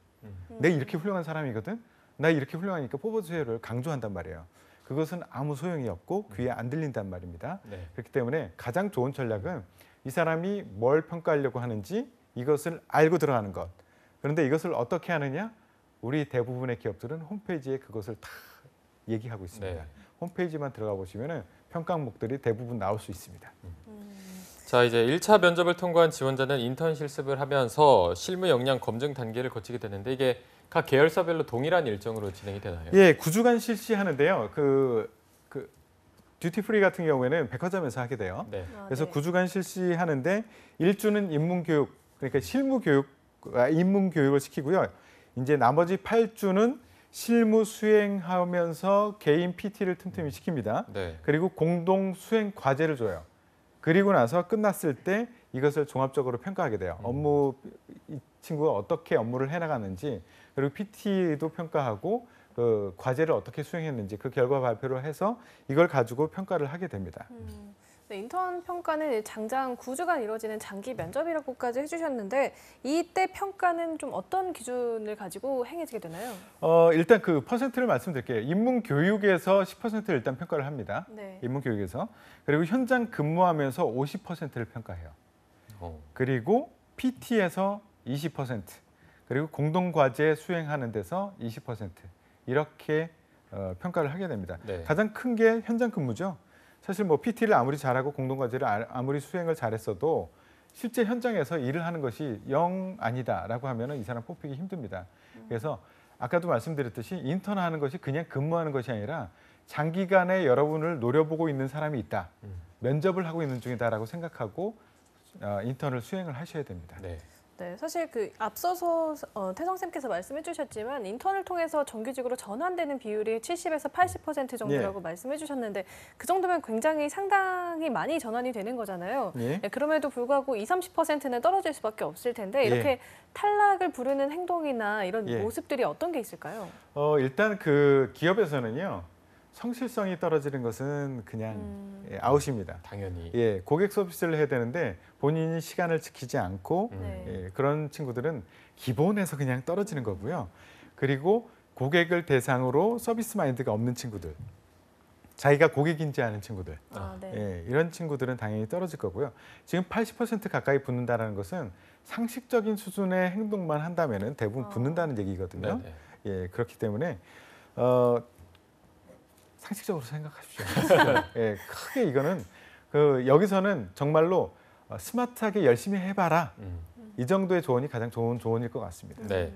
Speaker 3: 내 이렇게 훌륭한 사람이거든, 나 이렇게 훌륭하니까 뽑아주세요를 강조한단 말이에요. 그것은 아무 소용이 없고 귀에 안 들린단 말입니다.
Speaker 1: 네.
Speaker 3: 그렇기 때문에 가장 좋은 전략은 이 사람이 뭘 평가하려고 하는지 이것을 알고 들어가는 것. 그런데 이것을 어떻게 하느냐? 우리 대부분의 기업들은 홈페이지에 그것을 다 얘기하고 있습니다.
Speaker 1: 네.
Speaker 3: 홈페이지만 들어가 보시면 평가 항목들이 대부분 나올 수 있습니다.
Speaker 1: 자, 이제 1차 면접을 통과한 지원자는 인턴 실습을 하면서 실무 역량 검증 단계를 거치게 되는데 이게 각 계열사별로 동일한 일정으로 진행이 되나요?
Speaker 3: 예, 9주간 실시하는데요. 그 듀티프리 같은 경우에는 백화점에서 하게 돼요.
Speaker 1: 네.
Speaker 3: 그래서
Speaker 2: 네.
Speaker 3: 9주간 실시하는데 1주는 인문교육, 그러니까 실무 교육, 인문 교육을 시키고요. 이제 나머지 8주는 실무 수행하면서 개인 PT를 틈틈이 시킵니다.
Speaker 1: 네.
Speaker 3: 그리고 공동 수행 과제를 줘요. 그리고 나서 끝났을 때 이것을 종합적으로 평가하게 돼요. 업무 이 친구가 어떻게 업무를 해나가는지 그리고 PT도 평가하고 그 과제를 어떻게 수행했는지 그 결과 발표를 해서 이걸 가지고 평가를 하게 됩니다.
Speaker 2: 네, 인턴 평가는 장장 9주간 이루어지는 장기 면접이라고까지 해주셨는데 이때 평가는 좀 어떤 기준을 가지고 행해지게 되나요?
Speaker 3: 일단 그 퍼센트를 말씀드릴게요. 인문 교육에서 10%를 일단 평가를 합니다.
Speaker 2: 네.
Speaker 3: 인문 교육에서. 그리고 현장 근무하면서 50%를 평가해요.
Speaker 1: 어.
Speaker 3: 그리고 PT에서 20%, 그리고 공동 과제 수행하는 데서 20% 이렇게 평가를 하게 됩니다.
Speaker 1: 네.
Speaker 3: 가장 큰 게 현장 근무죠. 사실 뭐 PT를 아무리 잘하고 공동 과제를 아무리 수행을 잘했어도 실제 현장에서 일을 하는 것이 영 아니다라고 하면은 이 사람 뽑히기 힘듭니다. 그래서 아까도 말씀드렸듯이 인턴하는 것이 그냥 근무하는 것이 아니라 장기간에 여러분을 노려보고 있는 사람이 있다. 면접을 하고 있는 중이다라고 생각하고 인턴을 수행을 하셔야 됩니다.
Speaker 1: 네.
Speaker 2: 네, 사실 그 앞서서 태성쌤께서 말씀해 주셨지만 인턴을 통해서 정규직으로 전환되는 비율이 70에서 80% 정도라고 말씀해 주셨는데 그 정도면 굉장히 상당히 많이 전환이 되는 거잖아요.
Speaker 3: 예.
Speaker 2: 네, 그럼에도 불구하고 30%는 떨어질 수밖에 없을 텐데 이렇게 탈락을 부르는 행동이나 이런
Speaker 3: 예.
Speaker 2: 모습들이 어떤 게 있을까요?
Speaker 3: 일단 그 기업에서는요. 성실성이 떨어지는 것은 그냥 아웃입니다.
Speaker 1: 당연히.
Speaker 3: 예, 고객 서비스를 해야 되는데 본인이 시간을 지키지 않고
Speaker 2: 네.
Speaker 3: 예, 그런 친구들은 기본에서 그냥 떨어지는 거고요. 그리고 고객을 대상으로 서비스 마인드가 없는 친구들, 자기가 고객인지 아는 친구들,
Speaker 2: 네.
Speaker 3: 예, 이런 친구들은 당연히 떨어질 거고요. 지금 80% 가까이 붙는다는 것은 상식적인 수준의 행동만 한다면은 대부분 붙는다는 얘기거든요.
Speaker 1: 네네.
Speaker 3: 예, 그렇기 때문에 상식적으로 생각하십시오. 예, 크게 이거는 여기서는 정말로 스마트하게 열심히 해봐라. 이 정도의 조언이 가장 좋은 조언일 것 같습니다.
Speaker 1: 네.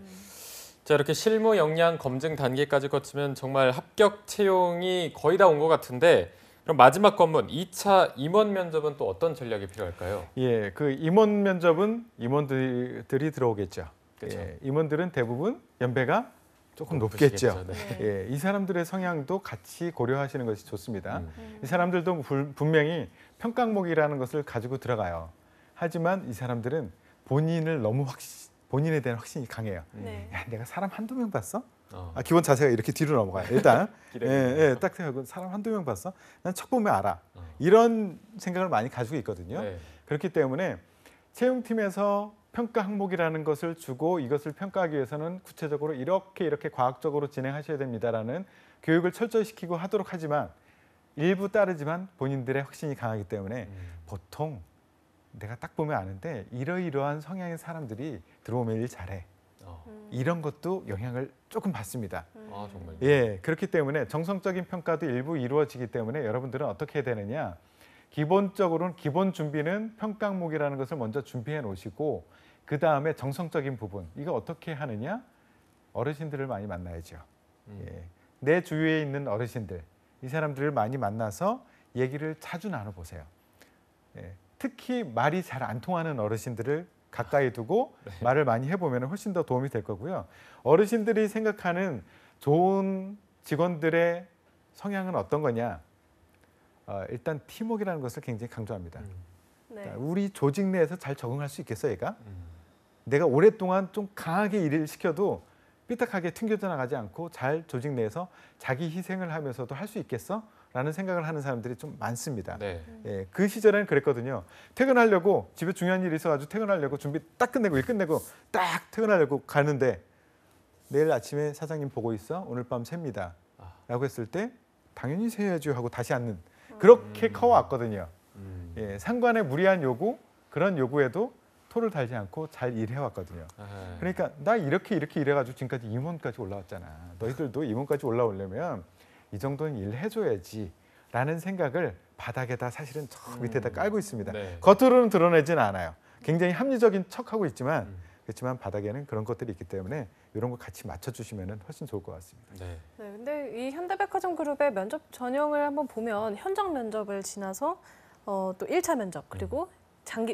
Speaker 1: 자, 이렇게 실무 역량 검증 단계까지 거치면 정말 합격 채용이 거의 다 온 것 같은데 그럼 마지막 관문 2차 임원 면접은 또 어떤 전략이 필요할까요?
Speaker 3: 예, 그 임원 면접은 임원들이 들어오겠죠.
Speaker 1: 그렇죠.
Speaker 3: 예, 임원들은 대부분 연배가 조금 높겠죠.
Speaker 1: 네.
Speaker 3: 예, 이 사람들의 성향도 같이 고려하시는 것이 좋습니다. 이 사람들도 분명히 평가목이라는 것을 가지고 들어가요. 하지만 이 사람들은 본인에 대한 확신이 강해요.
Speaker 2: 네.
Speaker 3: 야, 내가 사람 한두 명 봤어?
Speaker 1: 어.
Speaker 3: 기본 자세가 이렇게 뒤로 넘어가요. 일단
Speaker 1: 기레기.
Speaker 3: 딱 생각하고 사람 한두 명 봤어? 난 척 보면 알아. 이런 생각을 많이 가지고 있거든요.
Speaker 1: 네.
Speaker 3: 그렇기 때문에 채용팀에서 평가 항목이라는 것을 주고 이것을 평가하기 위해서는 구체적으로 이렇게 과학적으로 진행하셔야 됩니다라는 교육을 철저히 시키고 하도록 하지만 일부 따르지만 본인들의 확신이 강하기 때문에 보통 내가 딱 보면 아는데 이러이러한 성향의 사람들이 들어오면 일 잘해. 이런 것도 영향을 조금 받습니다.
Speaker 1: 아, 정말.
Speaker 3: 예, 그렇기 때문에 정성적인 평가도 일부 이루어지기 때문에 여러분들은 어떻게 해야 되느냐? 기본적으로는 기본 준비는 평가 항목이라는 것을 먼저 준비해 놓으시고 그 다음에 정성적인 부분 이거 어떻게 하느냐? 어르신들을 많이 만나야죠. 예, 내 주위에 있는 어르신들 이 사람들을 많이 만나서 얘기를 자주 나눠보세요. 예, 특히 말이 잘 안 통하는 어르신들을 가까이 두고 말을 많이 해보면 훨씬 더 도움이 될 거고요. 어르신들이 생각하는 좋은 직원들의 성향은 어떤 거냐? 일단 팀워크라는 것을 굉장히 강조합니다.
Speaker 2: 네.
Speaker 3: 우리 조직 내에서 잘 적응할 수 있겠어, 얘가? 내가 오랫동안 좀 강하게 일을 시켜도 삐딱하게 튕겨져 나가지 않고 잘 조직 내에서 자기 희생을 하면서도 할 수 있겠어? 라는 생각을 하는 사람들이 좀 많습니다.
Speaker 1: 네.
Speaker 3: 예, 그 시절에는 그랬거든요. 퇴근하려고 집에 중요한 일이 있어가지고 퇴근하려고 준비 딱 끝내고 일 끝내고 딱 퇴근하려고 가는데 내일 아침에 사장님 보고 있어? 오늘 밤 셉니다. 라고 했을 때 당연히 세야죠 하고 다시 앉는 그렇게 커왔거든요. 예, 상관의 무리한 요구 그런 요구에도 토를 달지 않고 잘 일해왔거든요. 그러니까 나 이렇게 일해가지고 지금까지 임원까지 올라왔잖아. 너희들도 임원까지 올라오려면 이 정도는 일해줘야지 라는 생각을 바닥에다 사실은 저 밑에다 깔고 있습니다.
Speaker 1: 네.
Speaker 3: 겉으로는 드러내지는 않아요. 굉장히 합리적인 척하고 있지만 그렇지만 바닥에는 그런 것들이 있기 때문에 이런 거 같이 맞춰주시면 훨씬 좋을 것 같습니다.
Speaker 1: 네.
Speaker 2: 네, 근데 이 현대백화점 그룹의 면접 전형을 한번 보면 현장 면접을 지나서 또 1차 면접 그리고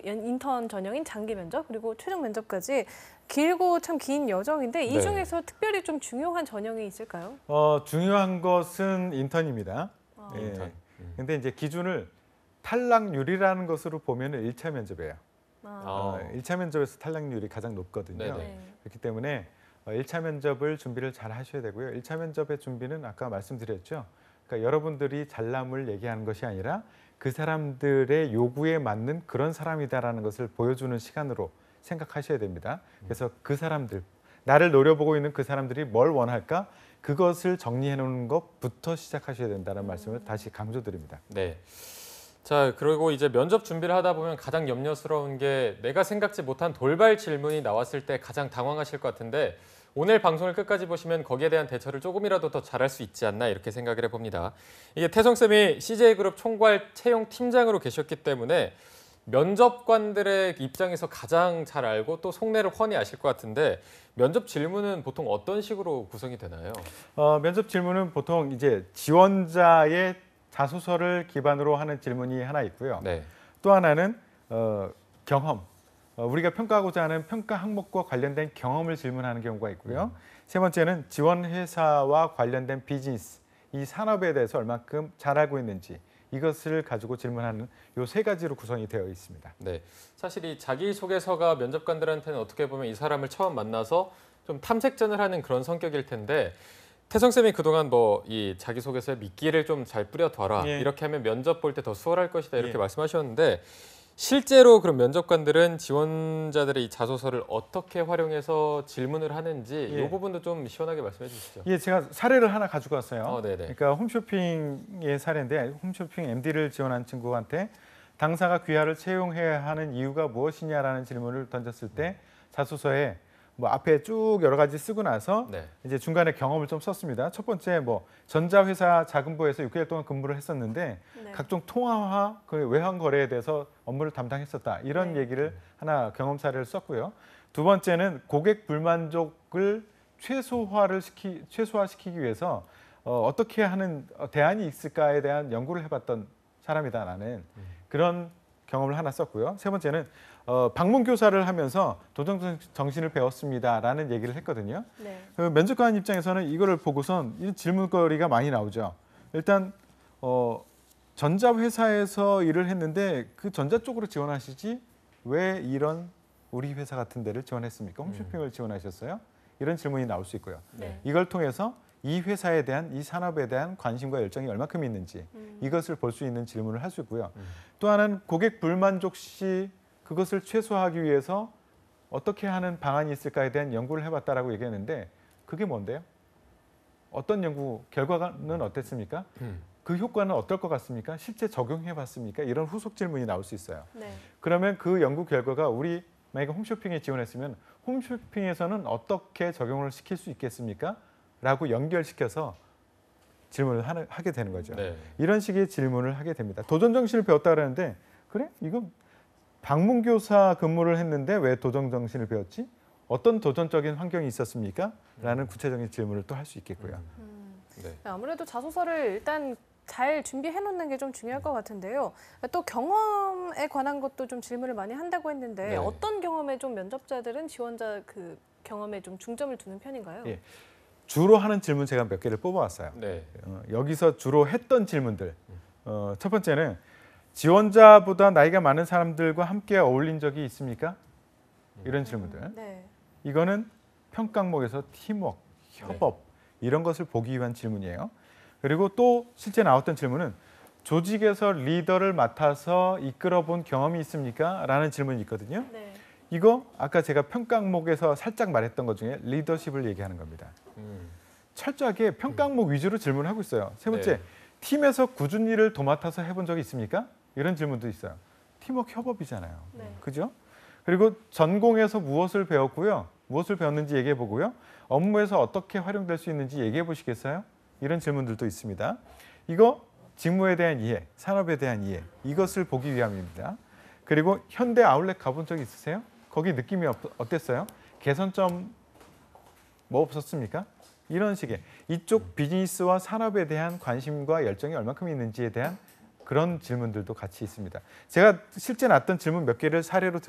Speaker 2: 인턴 전형인 장기 면접 그리고 최종 면접까지 길고 참 긴 여정인데 이
Speaker 1: 네.
Speaker 2: 중에서 특별히 좀 중요한 전형이 있을까요?
Speaker 3: 중요한 것은 인턴입니다. 예.
Speaker 1: 인턴.
Speaker 3: 근데 이제 기준을 탈락률이라는 것으로 보면은 1차 면접이에요. 1차 면접에서 탈락률이 가장 높거든요.
Speaker 1: 네네.
Speaker 3: 그렇기 때문에 1차 면접을 준비를 잘 하셔야 되고요. 1차 면접의 준비는 아까 말씀드렸죠. 그러니까 여러분들이 잘남을 얘기하는 것이 아니라 그 사람들의 요구에 맞는 그런 사람이다라는 것을 보여주는 시간으로 생각하셔야 됩니다. 그래서 그 사람들, 나를 노려보고 있는 그 사람들이 뭘 원할까? 그것을 정리해 놓는 것부터 시작하셔야 된다는 말씀을 다시 강조드립니다.
Speaker 1: 네. 자, 그리고 이제 면접 준비를 하다 보면 가장 염려스러운 게 내가 생각지 못한 돌발 질문이 나왔을 때 가장 당황하실 것 같은데 오늘 방송을 끝까지 보시면 거기에 대한 대처를 조금이라도 더 잘할 수 있지 않나 이렇게 생각을 해봅니다. 이게 태성쌤이 CJ그룹 총괄 채용 팀장으로 계셨기 때문에 면접관들의 입장에서 가장 잘 알고 또 속내를 훤히 아실 것 같은데 면접 질문은 보통 어떤 식으로 구성이 되나요?
Speaker 3: 면접 질문은 보통 이제 지원자의 자소서를 기반으로 하는 질문이 하나 있고요.
Speaker 1: 네.
Speaker 3: 또 하나는 경험, 우리가 평가하고자 하는 평가 항목과 관련된 경험을 질문하는 경우가 있고요. 세 번째는 지원 회사와 관련된 비즈니스, 이 산업에 대해서 얼마큼 잘 알고 있는지 이것을 가지고 질문하는 요 세 가지로 구성이 되어 있습니다.
Speaker 1: 네, 사실 이 자기소개서가 면접관들한테는 어떻게 보면 이 사람을 처음 만나서 좀 탐색전을 하는 그런 성격일 텐데 태성쌤이 그동안 뭐 이 자기소개서에 미끼를 좀 잘 뿌려둬라
Speaker 3: 예.
Speaker 1: 이렇게 하면 면접 볼 때 더 수월할 것이다 이렇게
Speaker 3: 예.
Speaker 1: 말씀하셨는데 실제로 그럼 면접관들은 지원자들의 이 자소서를 어떻게 활용해서 질문을 하는지
Speaker 3: 예.
Speaker 1: 이 부분도 좀 시원하게 말씀해 주시죠.
Speaker 3: 예, 제가 사례를 하나 가지고 왔어요.
Speaker 1: 네네.
Speaker 3: 그러니까 홈쇼핑의 사례인데 홈쇼핑 MD를 지원한 친구한테 당사가 귀하를 채용해야 하는 이유가 무엇이냐라는 질문을 던졌을 때 자소서에 뭐 앞에 쭉 여러 가지 쓰고 나서
Speaker 1: 네.
Speaker 3: 이제 중간에 경험을 좀 썼습니다. 첫 번째 뭐 전자회사 자금부에서 6개월 동안 근무를 했었는데
Speaker 2: 네.
Speaker 3: 각종 통화와 그 외환 거래에 대해서 업무를 담당했었다. 이런
Speaker 2: 네.
Speaker 3: 얘기를 하나 경험 사례를 썼고요. 두 번째는 고객 불만족을 최소화시키기 위해서 어떻게 하는 대안이 있을까에 대한 연구를 해봤던 사람이다. 나는 그런 경험을 하나 썼고요. 세 번째는 방문 교사를 하면서 도전 정신을 배웠습니다라는 얘기를 했거든요.
Speaker 2: 네.
Speaker 3: 그 면접관 입장에서는 이거를 보고선 이 질문거리가 많이 나오죠. 일단 전자회사에서 일을 했는데 그 전자 쪽으로 지원하시지 왜 이런 우리 회사 같은 데를 지원했습니까? 홈쇼핑을 지원하셨어요? 이런 질문이 나올 수 있고요.
Speaker 2: 네.
Speaker 3: 이걸 통해서 이 회사에 대한 이 산업에 대한 관심과 열정이 얼마큼 있는지 이것을 볼 수 있는 질문을 할 수 있고요. 또 하나는 고객 불만족 시 그것을 최소화하기 위해서 어떻게 하는 방안이 있을까에 대한 연구를 해봤다라고 얘기했는데 그게 뭔데요? 어떤 연구 결과는 어땠습니까? 그 효과는 어떨 것 같습니까? 실제 적용해봤습니까? 이런 후속 질문이 나올 수 있어요.
Speaker 2: 네.
Speaker 3: 그러면 그 연구 결과가 우리 만약에 홈쇼핑에 지원했으면 홈쇼핑에서는 어떻게 적용을 시킬 수 있겠습니까? 라고 연결시켜서 질문을 하게 되는 거죠.
Speaker 1: 네.
Speaker 3: 이런 식의 질문을 하게 됩니다. 도전 정신을 배웠다 그러는데 그래? 이거 방문교사 근무를 했는데 왜 도전 정신을 배웠지? 어떤 도전적인 환경이 있었습니까? 라는 구체적인 질문을 또 할 수 있겠고요.
Speaker 1: 네.
Speaker 2: 아무래도 자소서를 일단 잘 준비해 놓는 게 좀 중요할 것 같은데요. 또 경험에 관한 것도 좀 질문을 많이 한다고 했는데
Speaker 1: 네.
Speaker 2: 어떤 경험에 좀 면접자들은 지원자 그 경험에 좀 중점을 두는 편인가요?
Speaker 3: 예. 주로 하는 질문 제가 몇 개를 뽑아왔어요.
Speaker 1: 네.
Speaker 3: 여기서 주로 했던 질문들. 첫 번째는 지원자보다 나이가 많은 사람들과 함께 어울린 적이 있습니까? 이런 질문들.
Speaker 2: 네.
Speaker 3: 이거는 평가 항목에서 팀워크, 협업 이런 것을 보기 위한 질문이에요. 그리고 또 실제 나왔던 질문은 조직에서 리더를 맡아서 이끌어본 경험이 있습니까? 라는 질문이 있거든요.
Speaker 2: 네.
Speaker 3: 이거 아까 제가 평가 항목에서 살짝 말했던 것 중에 리더십을 얘기하는 겁니다. 철저하게 평가 항목 위주로 질문을 하고 있어요. 세 번째,
Speaker 1: 네.
Speaker 3: 팀에서 꾸준 일을 도맡아서 해본 적이 있습니까? 이런 질문도 있어요. 팀워크 협업이잖아요.
Speaker 2: 네.
Speaker 3: 그죠? 그리고 전공에서 무엇을 배웠고요. 무엇을 배웠는지 얘기해 보고요. 업무에서 어떻게 활용될 수 있는지 얘기해 보시겠어요? 이런 질문들도 있습니다. 이거 직무에 대한 이해, 산업에 대한 이해, 이것을 보기 위함입니다. 그리고 현대 아울렛 가본 적 있으세요? 거기 느낌이 어땠어요? 개선점 뭐 없었습니까? 이런 식의 이쪽 비즈니스와 산업에 대한 관심과 열정이 얼마큼 있는지에 대한 그런 질문들도 같이 있습니다. 제가 실제 났던 질문 몇 개를 사례로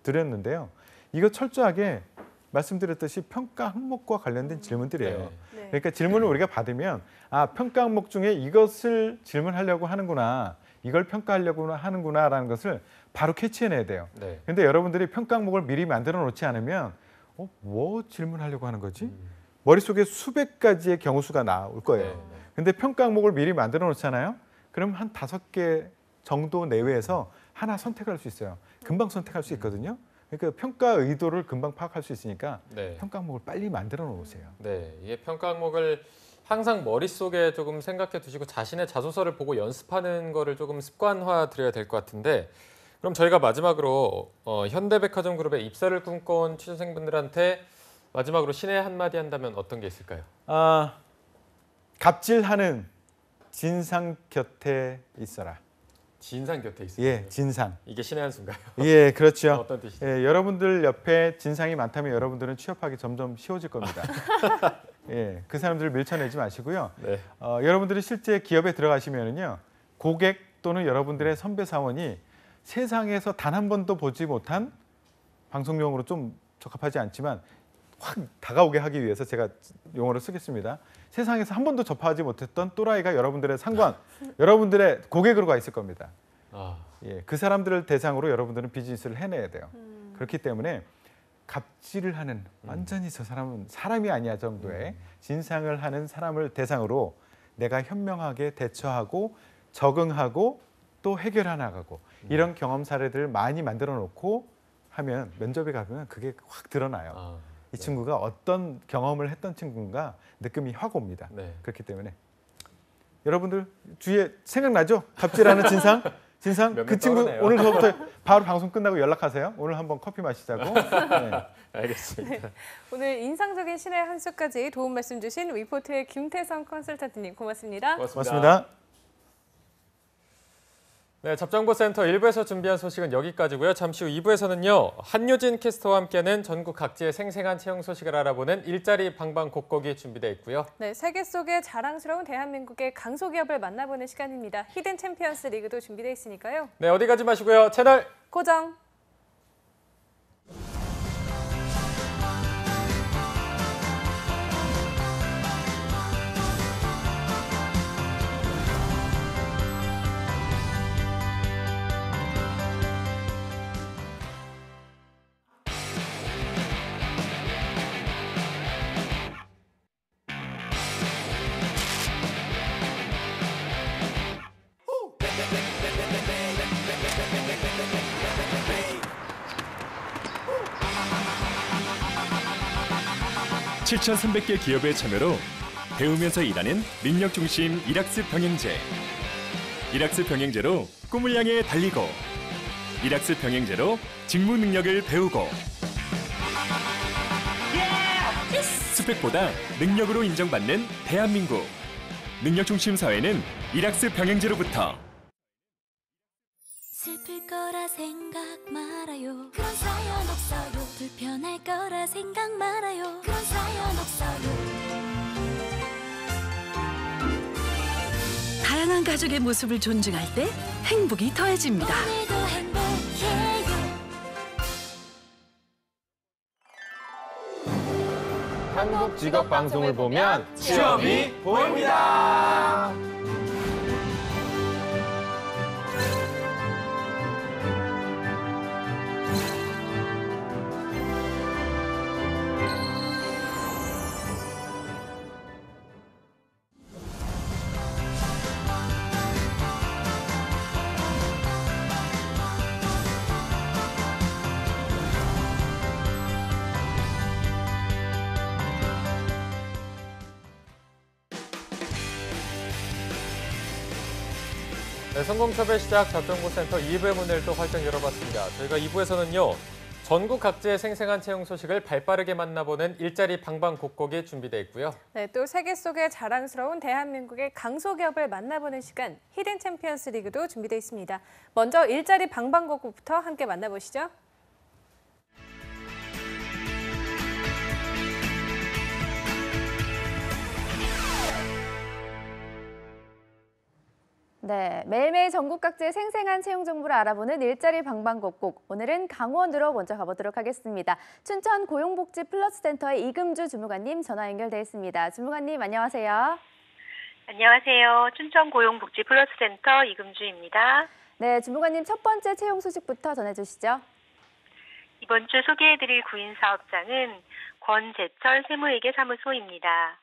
Speaker 3: 드렸는데요. 이거 철저하게 말씀드렸듯이 평가 항목과 관련된 질문들이에요.
Speaker 1: 네.
Speaker 2: 네.
Speaker 3: 그러니까 질문을 우리가 받으면 평가 항목 중에 이것을 질문하려고 하는구나, 이걸 평가하려고 하는구나라는 것을 바로 캐치해내야 돼요.
Speaker 1: 네.
Speaker 3: 근데 여러분들이 평가 항목을 미리 만들어 놓지 않으면 뭐 질문하려고 하는 거지? 머릿속에 수백 가지의 경우수가 나올 거예요.
Speaker 1: 네.
Speaker 3: 근데 평가 항목을 미리 만들어 놓잖아요. 그럼 한 5개 정도 내외에서 하나 선택할 수 있어요. 금방 선택할 수 있거든요. 그러니까 평가 의도를 금방 파악할 수 있으니까
Speaker 1: 네.
Speaker 3: 평가 항목을 빨리 만들어 놓으세요.
Speaker 1: 네, 이게 평가 항목을 항상 머릿속에 조금 생각해 두시고 자신의 자소서를 보고 연습하는 거를 조금 습관화 드려야 될 것 같은데, 그럼 저희가 마지막으로 현대백화점 그룹에 입사를 꿈꿔온 취준생분들한테 마지막으로 신의 한마디 한다면 어떤 게 있을까요?
Speaker 3: 갑질하는 진상 곁에 있어라.
Speaker 1: 진상 곁에 있어요.
Speaker 3: 예, 진상.
Speaker 1: 이게 신의 한 수인가요?
Speaker 3: 예, 그렇죠.
Speaker 1: 어떤 뜻이죠?
Speaker 3: 예, 여러분들 옆에 진상이 많다면 여러분들은 취업하기 점점 쉬워질 겁니다. 예, 그 사람들을 밀쳐내지 마시고요.
Speaker 1: 네.
Speaker 3: 여러분들이 실제 기업에 들어가시면은요, 고객 또는 여러분들의 선배 사원이 세상에서 단 한 번도 보지 못한, 방송용어로 좀 적합하지 않지만 확 다가오게 하기 위해서 제가 용어를 쓰겠습니다. 세상에서 한 번도 접하지 못했던 또라이가 여러분들의 상관, 여러분들의 고객으로 가 있을 겁니다. 예, 그 사람들을 대상으로 여러분들은 비즈니스를 해내야 돼요. 그렇기 때문에 갑질을 하는, 완전히 저 사람은 사람이 아니야 정도의 진상을 하는 사람을 대상으로 내가 현명하게 대처하고 적응하고 또 해결해 나가고 이런 경험 사례들을 많이 만들어 놓고 하면 면접에 가면 그게 확 드러나요. 이 친구가 어떤 경험을 했던 친구인가 느낌이 확 옵니다.
Speaker 1: 네.
Speaker 3: 그렇기 때문에 여러분들 주위에 생각나죠? 갑질하는 진상? 진상? 그 친구
Speaker 1: 떠오르네요.
Speaker 3: 오늘부터 바로 방송 끝나고 연락하세요. 오늘 한번 커피 마시자고. 네.
Speaker 1: 알겠습니다.
Speaker 2: 오늘 인상적인 신의 한 수까지 도움 말씀 주신 위포트의 김태성 컨설턴트님 고맙습니다.
Speaker 3: 고맙습니다.
Speaker 1: 네, 잡정보센터 1부에서 준비한 소식은 여기까지고요. 잠시 후 2부에서는요. 한효진 캐스터와 함께하는 전국 각지의 생생한 채용 소식을 알아보는 일자리 방방곡곡이 준비되어 있고요.
Speaker 2: 네, 세계 속의 자랑스러운 대한민국의 강소기업을 만나보는 시간입니다. 히든 챔피언스 리그도 준비되어 있으니까요.
Speaker 1: 네, 어디 가지 마시고요. 채널
Speaker 2: 고정!
Speaker 4: (7,300개) 기업의 참여로 배우면서 일하는 능력 중심 일학습 병행제. 일학습 병행제로 꿈을 향해 달리고, 일학습 병행제로 직무 능력을 배우고. 스펙보다 능력으로 인정받는 대한민국. 능력 중심 사회는 일학습 병행제로부터.
Speaker 5: 슬플 거라 생각 말아요. 그런 사연 없어요. 불편할 거라 생각 말아요. 그런 사연 없어요.
Speaker 6: 다양한 가족의 모습을 존중할 때 행복이 더해집니다.
Speaker 5: 오늘도 행복해요.
Speaker 1: 한국 직업 방송을 보면 취업이 보입니다. 네, 성공첩의 시작 잡정보센터 2부의 문을 또 활짝 열어봤습니다. 저희가 2부에서는요. 전국 각지의 생생한 채용 소식을 발빠르게 만나보는 일자리 방방곡곡이 준비되어 있고요.
Speaker 2: 네, 또 세계 속의 자랑스러운 대한민국의 강소기업을 만나보는 시간 히든 챔피언스 리그도 준비되어 있습니다. 먼저 일자리 방방곡곡부터 함께 만나보시죠. 네, 매일매일 전국 각지의 생생한 채용 정보를 알아보는 일자리 방방곡곡. 오늘은 강원으로 먼저 가보도록 하겠습니다. 춘천 고용복지 플러스 센터의 이금주 주무관님 전화 연결돼 있습니다. 주무관님 안녕하세요.
Speaker 7: 안녕하세요. 춘천 고용복지 플러스 센터 이금주입니다.
Speaker 2: 네, 주무관님 첫 번째 채용 소식부터 전해주시죠.
Speaker 7: 이번 주 소개해드릴 구인 사업장은 권재철 세무회계사무소입니다.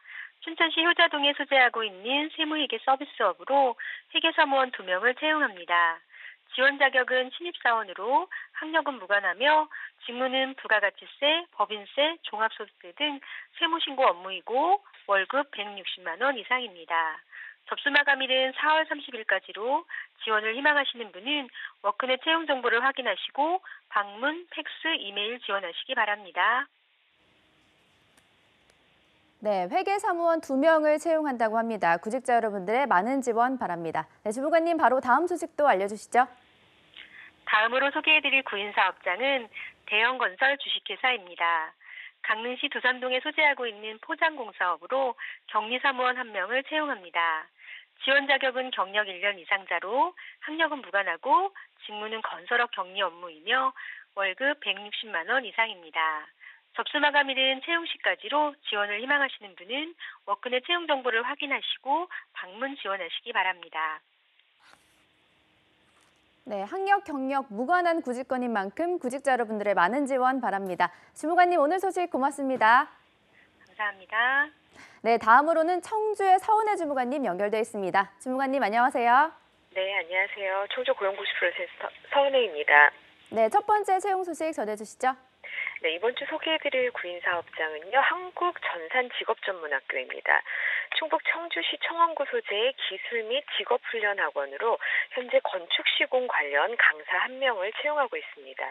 Speaker 7: 춘천시 효자동에 소재하고 있는 세무회계 서비스업으로 회계사무원 2명을 채용합니다. 지원 자격은 신입사원으로 학력은 무관하며 직무는 부가가치세, 법인세, 종합소득세 등 세무신고 업무이고 월급 160만 원 이상입니다. 접수 마감일은 4월 30일까지로 지원을 희망하시는 분은 워크넷 채용 정보를 확인하시고 방문, 팩스, 이메일 지원하시기 바랍니다.
Speaker 8: 네, 회계사무원 2명을 채용한다고 합니다. 구직자 여러분들의 많은 지원 바랍니다. 네, 주무관님 바로 다음 소식도 알려주시죠.
Speaker 7: 다음으로 소개해드릴 구인사업장은 대형건설 주식회사입니다. 강릉시 두산동에 소재하고 있는 포장공사업으로 격리사무원 1명을 채용합니다. 지원 자격은 경력 1년 이상자로 학력은 무관하고 직무는 건설업 격리 업무이며 월급 160만 원 이상입니다. 접수 마감일은 채용 시까지로 지원을 희망하시는 분은 워크넷 채용 정보를 확인하시고 방문 지원하시기 바랍니다.
Speaker 8: 네, 학력, 경력 무관한 구직권인 만큼 구직자 여러분들의 많은 지원 바랍니다. 주무관님 오늘 소식 고맙습니다.
Speaker 7: 감사합니다.
Speaker 8: 네, 다음으로는 청주의 서은혜 주무관님 연결돼 있습니다. 주무관님 안녕하세요.
Speaker 9: 네, 안녕하세요. 청주 고용복지프로센터 서은혜입니다.
Speaker 8: 네, 첫 번째 채용 소식 전해주시죠.
Speaker 9: 네, 이번 주 소개해드릴 구인사업장은요, 한국전산직업전문학교입니다. 충북 청주시 청원구 소재의 기술 및 직업훈련학원으로 현재 건축시공 관련 강사 1명을 채용하고 있습니다.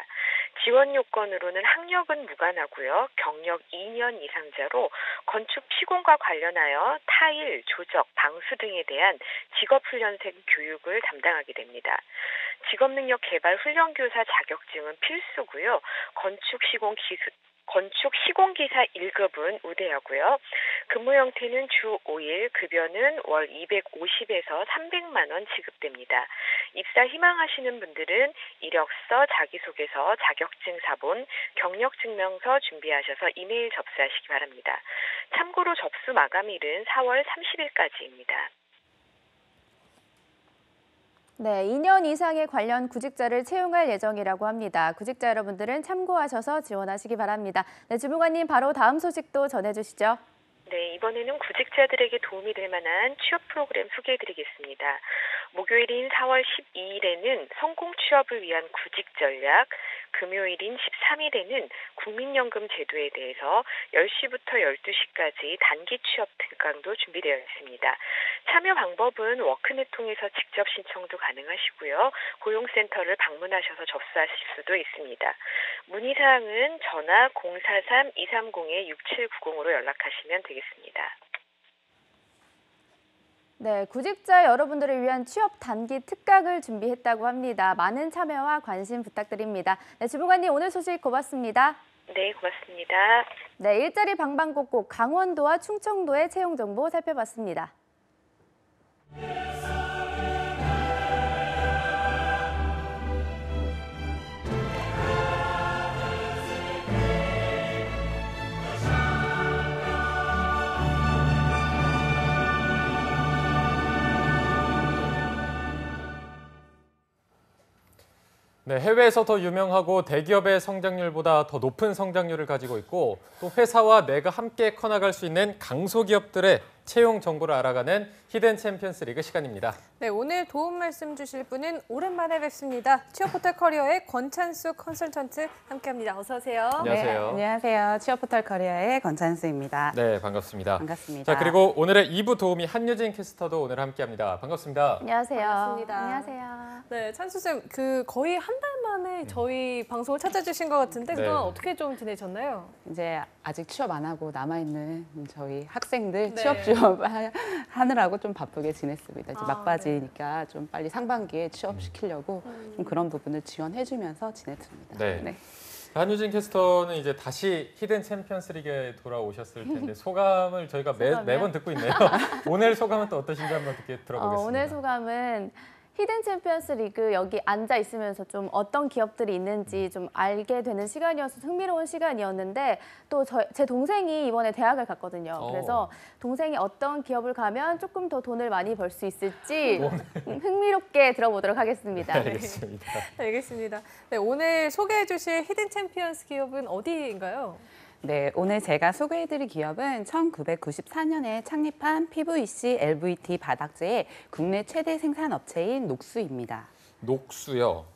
Speaker 9: 지원 요건으로는 학력은 무관하고요, 경력 2년 이상자로 건축 시공과 관련하여 타일, 조적, 방수 등에 대한 직업훈련생 교육을 담당하게 됩니다. 직업능력 개발 훈련교사 자격증은 필수고요. 건축 시공기사 1급은 우대하고요. 근무 형태는 주 5일, 급여는 월 250에서 300만 원 지급됩니다. 입사 희망하시는 분들은 이력서, 자기소개서, 자격증 사본, 경력증명서 준비하셔서 이메일 접수하시기 바랍니다. 참고로 접수 마감일은 4월 30일까지입니다.
Speaker 8: 네, 2년 이상의 관련 구직자를 채용할 예정이라고 합니다. 구직자 여러분들은 참고하셔서 지원하시기 바랍니다. 네, 주무관님 바로 다음 소식도 전해주시죠.
Speaker 9: 네, 이번에는 구직자들에게 도움이 될 만한 취업 프로그램 소개해드리겠습니다. 목요일인 4월 12일에는 성공 취업을 위한 구직 전략, 금요일인 13일에는 국민연금 제도에 대해서 10시부터 12시까지 단기 취업 특강도 준비되어 있습니다. 참여 방법은 워크넷 통해서 직접 신청도 가능하시고요. 고용센터를 방문하셔서 접수하실 수도 있습니다. 문의사항은 전화 043-230-6790으로 연락하시면 되겠습니다.
Speaker 8: 네, 구직자 여러분들을 위한 취업 단기 특강을 준비했다고 합니다. 많은 참여와 관심 부탁드립니다. 네, 주무관님 오늘 소식 고맙습니다.
Speaker 9: 네, 고맙습니다.
Speaker 8: 네, 일자리 방방곡곡 강원도와 충청도의 채용 정보 살펴봤습니다.
Speaker 1: 네, 해외에서 더 유명하고 대기업의 성장률보다 더 높은 성장률을 가지고 있고 또 회사와 내가 함께 커나갈 수 있는 강소기업들의 채용 정보를 알아가는 히든 챔피언스 리그 시간입니다.
Speaker 2: 네, 오늘 도움 말씀 주실 분은 오랜만에 뵙습니다. 취업포털 커리어의 권찬수 컨설턴트 함께합니다. 어서 오세요.
Speaker 1: 안녕하세요.
Speaker 10: 네, 안녕하세요. 취업포털 커리어의 권찬수입니다.
Speaker 1: 네, 반갑습니다.
Speaker 10: 반갑습니다.
Speaker 1: 자, 그리고 오늘의 2부 도우미 한유진 캐스터도 오늘 함께합니다. 반갑습니다.
Speaker 8: 안녕하세요.
Speaker 2: 반갑습니다.
Speaker 8: 안녕하세요.
Speaker 2: 네, 찬수쌤, 거의 한 달 만에 저희 방송을 찾아주신 것 같은데 그동안
Speaker 1: 네.
Speaker 2: 어떻게 좀 지내셨나요?
Speaker 10: 이제 아직 취업 안 하고 남아있는 저희 학생들
Speaker 2: 네.
Speaker 10: 취업 하느라고 좀 바쁘게 지냈습니다. 이제 막바지니까 좀 빨리 상반기에 취업시키려고 좀 그런 부분을 지원해주면서 지냈습니다.
Speaker 1: 네. 한유진 캐스터는 이제 다시 히든 챔피언스 리그에 돌아오셨을 텐데 소감을 저희가 매번 듣고 있네요. 오늘 소감은 또 어떠신지 한번 들어보겠습니다.
Speaker 8: 오늘 소감은 히든 챔피언스 리그 여기 앉아 있으면서 좀 어떤 기업들이 있는지 좀 알게 되는 시간이어서 흥미로운 시간이었는데 또 제 동생이 이번에 대학을 갔거든요. 그래서 동생이 어떤 기업을 가면 조금 더 돈을 많이 벌 수 있을지 흥미롭게 들어보도록 하겠습니다.
Speaker 1: 알겠습니다.
Speaker 2: 네, 알겠습니다. 네, 오늘 소개해 주실 히든 챔피언스 기업은 어디인가요?
Speaker 10: 네, 오늘 제가 소개해드릴 기업은 1994년에 창립한 PVC, LVT 바닥재의 국내 최대 생산업체인 녹수입니다.
Speaker 1: 녹수요.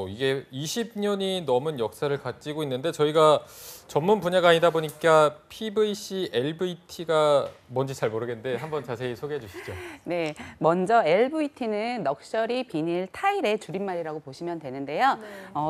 Speaker 1: 이게 20년이 넘은 역사를 가지고 있는데 저희가 전문 분야가 아니다 보니까 PVC, LVT가 뭔지 잘 모르겠는데 한번 자세히 소개해 주시죠.
Speaker 10: 네, 먼저 LVT는 럭셔리 비닐 타일의 줄임말이라고 보시면 되는데요.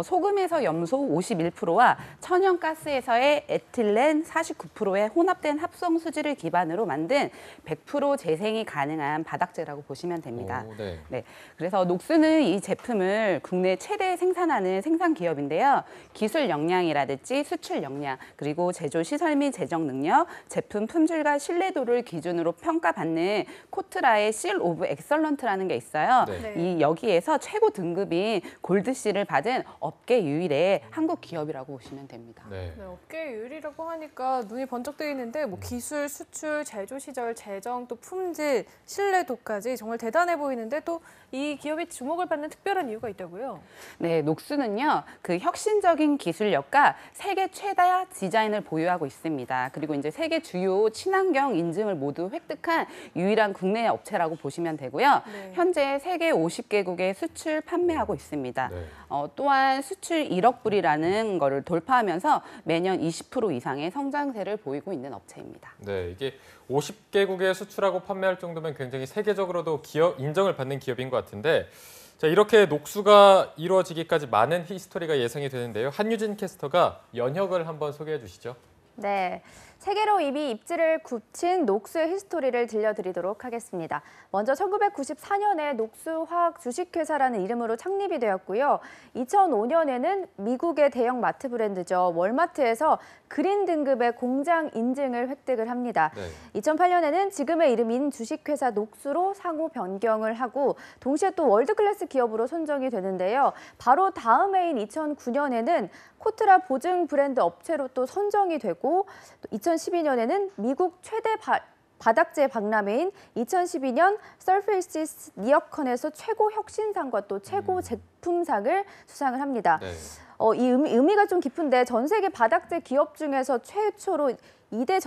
Speaker 10: 소금에서 염소 51%와 천연가스에서의 에틸렌 49%의 혼합된 합성 수지를 기반으로 만든 100% 재생이 가능한 바닥재라고 보시면 됩니다. 네, 그래서 녹수는 이 제품을 국내 최대 생산하는 생산 기업인데요. 기술 역량이라든지 수출 역량, 그리고 제조 시설 및 제정 능력, 제품 품질과 신뢰도를 기준으로 평가받는 코트라의 실 오브 엑설런트라는 게 있어요. 이 여기에서 최고 등급인 골드실을 받은 업계 유일의 한국 기업이라고 보시면 됩니다.
Speaker 2: 네, 업계 유일이라고 하니까 눈이 번쩍 뜨이는데 뭐 기술, 수출, 제조 시절, 재정, 또 품질, 신뢰도까지 정말 대단해 보이는데 또 이 기업이 주목을 받는 특별한 이유가 있다고요?
Speaker 10: 네, 녹수는요, 그 혁신적인 기술력과 세계 최다 디자인을 보유하고 있습니다. 그리고 이제 세계 주요 친환경 인증을 모두 획득한 유일한 국내 업체라고 보시면 되고요. 현재 세계 50개국에 수출 판매하고 있습니다. 또한 수출 1억 불이라는 거를 돌파하면서 매년 20% 이상의 성장세를 보이고 있는 업체입니다.
Speaker 1: 네, 이게 50개국에 수출하고 판매할 정도면 굉장히 세계적으로도 인정을 받는 기업인 것 같은데 자, 이렇게 녹수가 이루어지기까지 많은 히스토리가 예상이 되는데요. 한유진 캐스터가 연혁을 한번 소개해 주시죠.
Speaker 8: 네, 세계로 이미 입지를 굳힌 녹수의 히스토리를 들려드리도록 하겠습니다. 먼저 1994년에 녹수화학 주식회사라는 이름으로 창립이 되었고요. 2005년에는 미국의 대형 마트 브랜드죠. 월마트에서 그린 등급의 공장 인증을 획득을 합니다. 2008년에는 지금의 이름인 주식회사 녹수로 상호 변경을 하고 동시에 또 월드클래스 기업으로 선정이 되는데요. 바로 다음 해인 2009년에는 코트라 보증 브랜드 업체로 또 선정이 되고 또 2012년에는 미국 최대 바닥재 박람회인 2012년 서페이시스 니어컨에서 최고 혁신상과 또 최고 제품상을 수상을 합니다. 이 의미가 좀 깊은데 전 세계 바닥재 기업 중에서 최초로 2대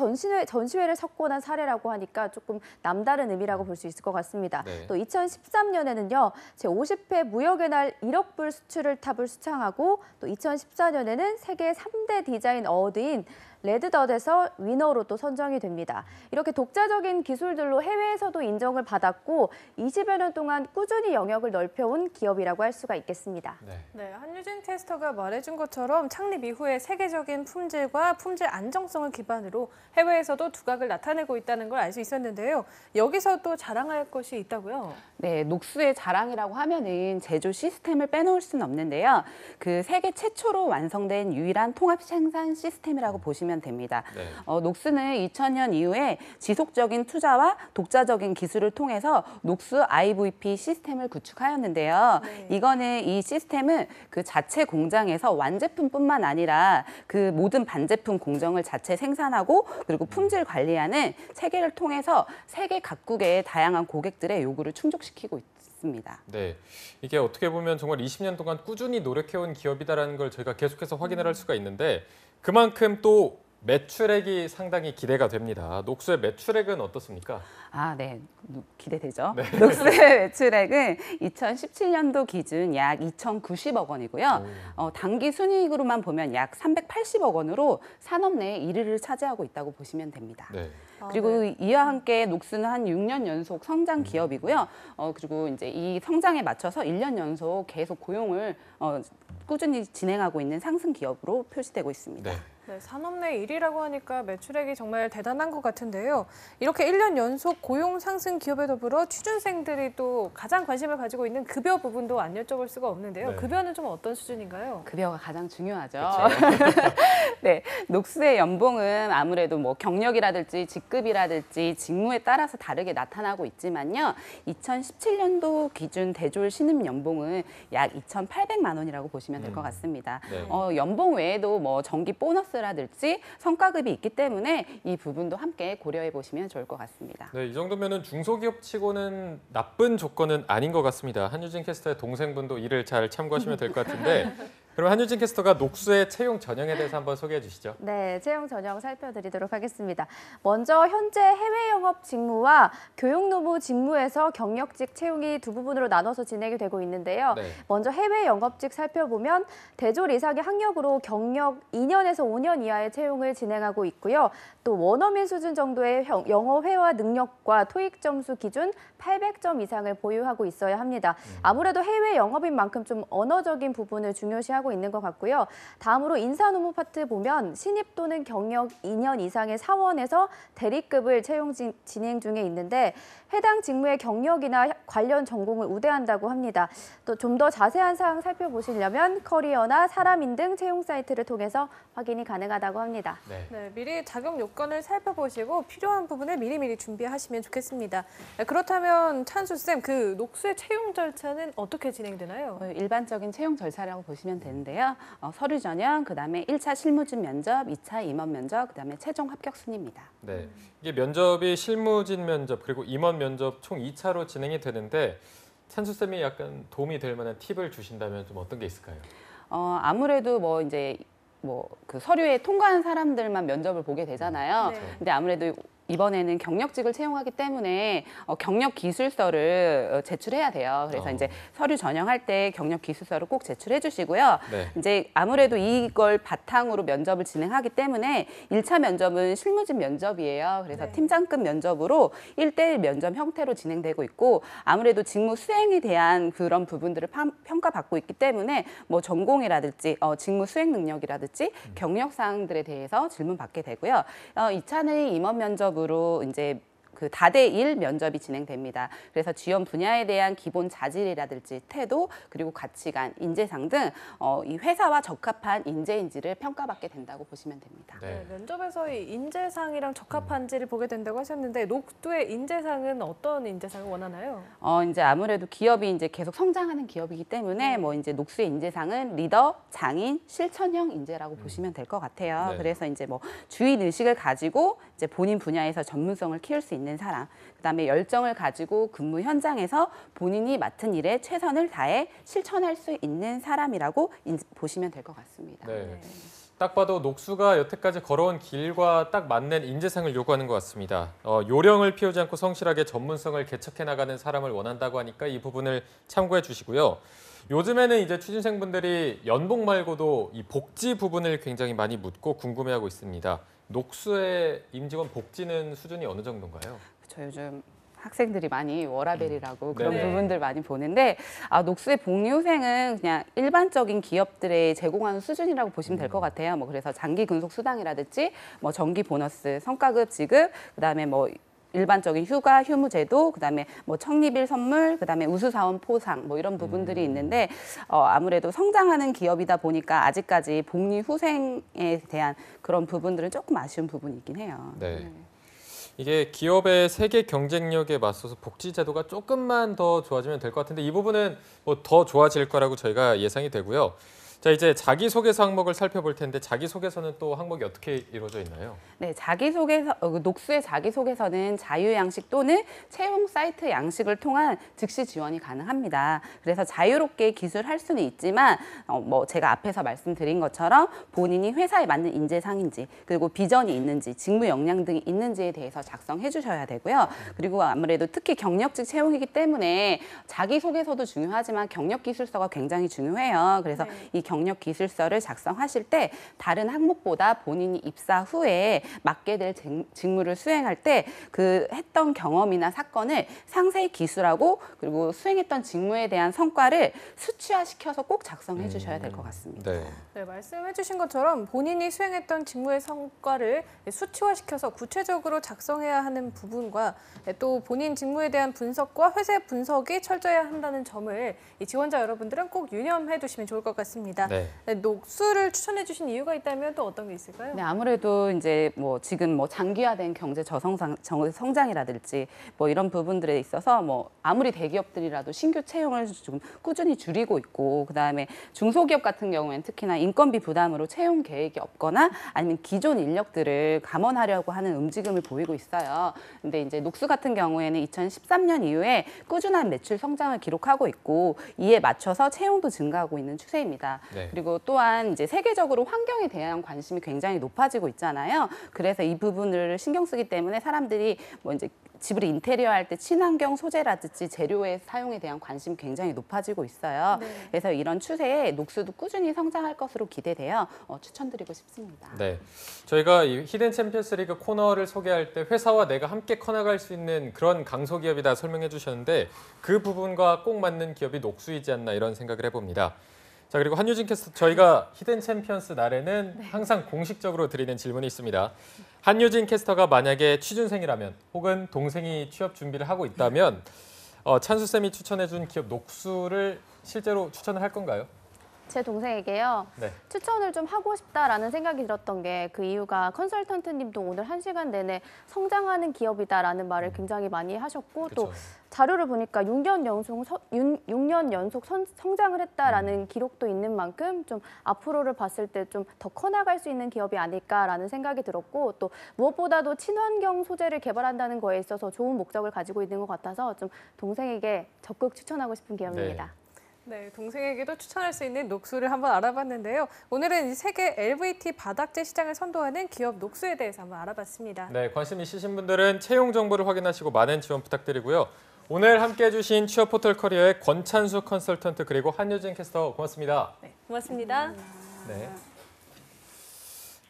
Speaker 8: 전시회를 석권한 사례라고 하니까 조금 남다른 의미라고 볼 수 있을 것 같습니다. 또 2013년에는요, 제50회 무역의 날 1억 불 수출을 탑을 수상하고 또 2014년에는 세계 3대 디자인 어워드인 레드덧에서 위너로 또 선정이 됩니다. 이렇게 독자적인 기술들로 해외에서도 인정을 받았고 20여 년 동안 꾸준히 영역을 넓혀온 기업이라고 할 수가 있겠습니다.
Speaker 2: 네, 한유진 캐스터가 말해준 것처럼 창립 이후에 세계적인 품질과 품질 안정성을 기반으로 해외에서도 두각을 나타내고 있다는 걸 알 수 있었는데요. 여기서 또 자랑할 것이 있다고요?
Speaker 10: 네, 녹수의 자랑이라고 하면은 제조 시스템을 빼놓을 수는 없는데요. 그 세계 최초로 완성된 유일한 통합 생산 시스템이라고 보시면 됩니다. 녹수는 2000년 이후에 지속적인 투자와 독자적인 기술을 통해서 녹수 IVP 시스템을 구축하였는데요. 이거는 이 시스템은 그 자체 공장에서 완제품뿐만 아니라 그 모든 반제품 공정을 자체 생산하고 그리고 품질 관리하는 체계를 통해서 세계 각국의 다양한 고객들의 요구를 충족시키고 있습니다.
Speaker 1: 네, 이게 어떻게 보면 정말 20년 동안 꾸준히 노력해온 기업이다라는 걸 저희가 계속해서 확인을 할 수가 있는데 그만큼 또 매출액이 상당히 기대가 됩니다. 녹수의 매출액은 어떻습니까?
Speaker 10: 네, 기대되죠. 녹수의 매출액은 2017년도 기준 약 2,090억 원이고요. 당기 순이익으로만 보면 약 380억 원으로 산업 내 1위를 차지하고 있다고 보시면 됩니다. 그리고 이와 함께 녹수는 한 6년 연속 성장 기업이고요. 그리고 이제 이 성장에 맞춰서 1년 연속 계속 고용을 꾸준히 진행하고 있는 상승 기업으로 표시되고 있습니다.
Speaker 2: 네, 산업 내 1위라고 하니까 매출액이 정말 대단한 것 같은데요. 이렇게 1년 연속 고용 상승 기업에 더불어 취준생들이 또 가장 관심을 가지고 있는 급여 부분도 안 여쭤볼 수가 없는데요. 급여는 좀 어떤 수준인가요?
Speaker 10: 급여가 가장 중요하죠. 네, 녹수의 연봉은 아무래도 뭐 경력이라든지 직급이라든지 직무에 따라서 다르게 나타나고 있지만요. 2017년도 기준 대졸 신입 연봉은 약 2,800만 원이라고 보시면 될 것 같습니다. 연봉 외에도 뭐 정기 보너스라든지 성과급이 있기 때문에 이 부분도 함께 고려해 보시면 좋을 것 같습니다.
Speaker 1: 네, 이 정도면은 중소기업치고는 나쁜 조건은 아닌 것 같습니다. 한유진 캐스터의 동생분도 이를 잘 참고하시면 될 것 같은데 그럼 한유진 캐스터가 녹수의 채용 전형에 대해서 한번 소개해 주시죠.
Speaker 8: 네, 채용 전형 살펴드리도록 하겠습니다. 먼저 현재 해외 영업 직무와 교육 노무 직무에서 경력직 채용이 두 부분으로 나눠서 진행이 되고 있는데요.
Speaker 1: 네.
Speaker 8: 먼저 해외 영업직 살펴보면 대졸 이상의 학력으로 경력 2년에서 5년 이하의 채용을 진행하고 있고요. 또 원어민 수준 정도의 영어 회화 능력과 토익 점수 기준 800점 이상을 보유하고 있어야 합니다. 아무래도 해외 영업인 만큼 좀 언어적인 부분을 중요시하고 있는 것 같고요. 다음으로 인사노무 파트 보면 신입 또는 경력 2년 이상의 사원에서 대리급을 채용 진행 중에 있는데 해당 직무의 경력이나 관련 전공을 우대한다고 합니다. 또 좀 더 자세한 사항 살펴보시려면 커리어나 사람인 등 채용 사이트를 통해서 확인이 가능하다고 합니다.
Speaker 2: 네, 미리 자격 요건을 살펴보시고 필요한 부분을 미리미리 준비하시면 좋겠습니다. 네, 그렇다면 찬수쌤, 그 녹수의 채용 절차는 어떻게 진행되나요?
Speaker 10: 일반적인 채용 절차라고 보시면 되는데요. 서류 전형, 그다음에 1차 실무진 면접, 2차 임원 면접, 그다음에 최종 합격 순입니다.
Speaker 1: 네, 이게 면접이 실무진 면접 그리고 임원 면접 총 2차로 진행이 되는데 찬수쌤이 약간 도움이 될 만한 팁을 주신다면 좀 어떤 게 있을까요?
Speaker 10: 아무래도 그 서류에 통과한 사람들만 면접을 보게 되잖아요.
Speaker 2: 네.
Speaker 10: 근데 아무래도 이번에는 경력직을 채용하기 때문에 경력 기술서를 제출해야 돼요. 그래서 이제 서류 전형할 때 경력 기술서를 꼭 제출해 주시고요.
Speaker 1: 네.
Speaker 10: 이제 아무래도 이걸 바탕으로 면접을 진행하기 때문에 1차 면접은 실무진 면접이에요. 그래서
Speaker 2: 네.
Speaker 10: 팀장급 면접으로 1대1 면접 형태로 진행되고 있고 아무래도 직무 수행에 대한 그런 부분들을 평가받고 있기 때문에 뭐 전공이라든지 직무 수행 능력이라든지 경력 사항들에 대해서 질문받게 되고요. 2차는 임원 면접으로 이제 그 다대1 면접이 진행됩니다. 그래서 지원 분야에 대한 기본 자질이라든지 태도 그리고 가치관, 인재상 등 이 회사와 적합한 인재인지를 평가받게 된다고 보시면 됩니다.
Speaker 2: 네, 면접에서 이 인재상이랑 적합한지를 보게 된다고 하셨는데 녹두의 인재상은 어떤 인재상을 원하나요?
Speaker 10: 이제 아무래도 기업이 이제 계속 성장하는 기업이기 때문에 뭐 이제 녹수의 인재상은 리더, 장인, 실천형 인재라고 보시면 될 것 같아요.
Speaker 1: 네.
Speaker 10: 그래서 이제 뭐 주인 의식을 가지고 이제 본인 분야에서 전문성을 키울 수 있는 사람, 그다음에 열정을 가지고 근무 현장에서 본인이 맡은 일에 최선을 다해 실천할 수 있는 사람이라고 보시면 될 것 같습니다.
Speaker 1: 네. 딱 봐도 녹수가 여태까지 걸어온 길과 딱 맞는 인재상을 요구하는 것 같습니다. 요령을 피우지 않고 성실하게 전문성을 개척해 나가는 사람을 원한다고 하니까 이 부분을 참고해 주시고요. 요즘에는 이제 취준생분들이 연봉 말고도 이 복지 부분을 굉장히 많이 묻고 궁금해하고 있습니다. 녹수의 임직원 복지는 수준이 어느 정도인가요?
Speaker 10: 저 요즘 학생들이 많이 워라밸이라고 그런
Speaker 1: 네네.
Speaker 10: 부분들 많이 보는데 녹수의 복리후생은 그냥 일반적인 기업들의 제공하는 수준이라고 보시면 될 것 같아요. 뭐 그래서 장기 근속 수당이라든지 뭐 정기 보너스, 성과급 지급, 그다음에 뭐 일반적인 휴가, 휴무제도, 그다음에 뭐 청립일 선물, 그다음에 우수사원 포상 뭐 이런 부분들이 있는데 아무래도 성장하는 기업이다 보니까 아직까지 복리후생에 대한 그런 부분들은 조금 아쉬운 부분이 있긴 해요.
Speaker 1: 네. 이게 기업의 세계 경쟁력에 맞서서 복지 제도가 조금만 더 좋아지면 될 것 같은데 이 부분은 뭐 더 좋아질 거라고 저희가 예상이 되고요. 자, 이제 자기소개서 항목을 살펴볼 텐데 자기소개서는 또 항목이 어떻게 이루어져 있나요?
Speaker 10: 네, 자기소개서, 녹수의 자기소개서는 자유양식 또는 채용 사이트 양식을 통한 즉시 지원이 가능합니다. 그래서 자유롭게 기술할 수는 있지만 뭐 제가 앞에서 말씀드린 것처럼 본인이 회사에 맞는 인재상인지 그리고 비전이 있는지 직무 역량 등이 있는지에 대해서 작성해 주셔야 되고요. 그리고 아무래도 특히 경력직 채용이기 때문에 자기소개서도 중요하지만 경력기술서가 굉장히 중요해요. 그래서 이 경력 기술서를 작성하실 때 다른 항목보다 본인이 입사 후에 맡게 될 직무를 수행할 때 그 했던 경험이나 사건을 상세히 기술하고 그리고 수행했던 직무에 대한 성과를 수치화시켜서 꼭 작성해 주셔야 될 것 같습니다.
Speaker 1: 네.
Speaker 2: 네, 말씀해 주신 것처럼 본인이 수행했던 직무의 성과를 수치화시켜서 구체적으로 작성해야 하는 부분과 또 본인 직무에 대한 분석과 회사 분석이 철저해야 한다는 점을 이 지원자 여러분들은 꼭 유념해 두시면 좋을 것 같습니다.
Speaker 1: 네.
Speaker 2: 네, 녹수를 추천해 주신 이유가 있다면 또 어떤 게 있을까요?
Speaker 10: 네, 아무래도 이제 뭐 지금 뭐 장기화된 경제 저성장이라든지 뭐 이런 부분들에 있어서 뭐 아무리 대기업들이라도 신규 채용을 좀 꾸준히 줄이고 있고 그다음에 중소기업 같은 경우에는 특히나 인건비 부담으로 채용 계획이 없거나 아니면 기존 인력들을 감원하려고 하는 움직임을 보이고 있어요. 근데 이제 녹수 같은 경우에는 2013년 이후에 꾸준한 매출 성장을 기록하고 있고 이에 맞춰서 채용도 증가하고 있는 추세입니다.
Speaker 1: 네.
Speaker 10: 그리고 또한 이제 세계적으로 환경에 대한 관심이 굉장히 높아지고 있잖아요. 그래서 이 부분을 신경 쓰기 때문에 사람들이 뭐 이제 집을 인테리어 할 때 친환경 소재라든지 재료의 사용에 대한 관심이 굉장히 높아지고 있어요.
Speaker 2: 네.
Speaker 10: 그래서 이런 추세에 녹수도 꾸준히 성장할 것으로 기대되어 추천드리고 싶습니다.
Speaker 1: 네, 저희가 이 히든 챔피언스 리그 코너를 소개할 때 회사와 내가 함께 커나갈 수 있는 그런 강소기업이다 설명해 주셨는데 그 부분과 꼭 맞는 기업이 녹수이지 않나 이런 생각을 해봅니다. 자, 그리고 한유진 캐스터, 저희가 히든 챔피언스 날에는 항상 공식적으로 드리는 질문이 있습니다. 한유진 캐스터가 만약에 취준생이라면 혹은 동생이 취업 준비를 하고 있다면 찬수쌤이 추천해준 기업 녹수를 실제로 추천을 할 건가요?
Speaker 8: 제 동생에게요.
Speaker 1: 네.
Speaker 8: 추천을 좀 하고 싶다라는 생각이 들었던 게 그 이유가 컨설턴트님도 오늘 1시간 내내 성장하는 기업이다라는 말을 굉장히 많이 하셨고
Speaker 1: 그쵸.
Speaker 8: 또 자료를 보니까 6년 연속 성장을 했다라는 기록도 있는 만큼 좀 앞으로를 봤을 때 좀 더 커나갈 수 있는 기업이 아닐까라는 생각이 들었고 또 무엇보다도 친환경 소재를 개발한다는 거에 있어서 좋은 목적을 가지고 있는 것 같아서 좀 동생에게 적극 추천하고 싶은 기업입니다.
Speaker 2: 네, 동생에게도 추천할 수 있는 녹수를 한번 알아봤는데요. 오늘은 이 세계 LVT 바닥재 시장을 선도하는 기업 녹수에 대해서 한번 알아봤습니다.
Speaker 1: 네, 관심 있으신 분들은 채용 정보를 확인하시고 많은 지원 부탁드리고요. 오늘 함께해 주신 취업 포털 커리어의 권찬수 컨설턴트 그리고 한유진 캐스터 고맙습니다.
Speaker 2: 네, 고맙습니다.
Speaker 1: 네.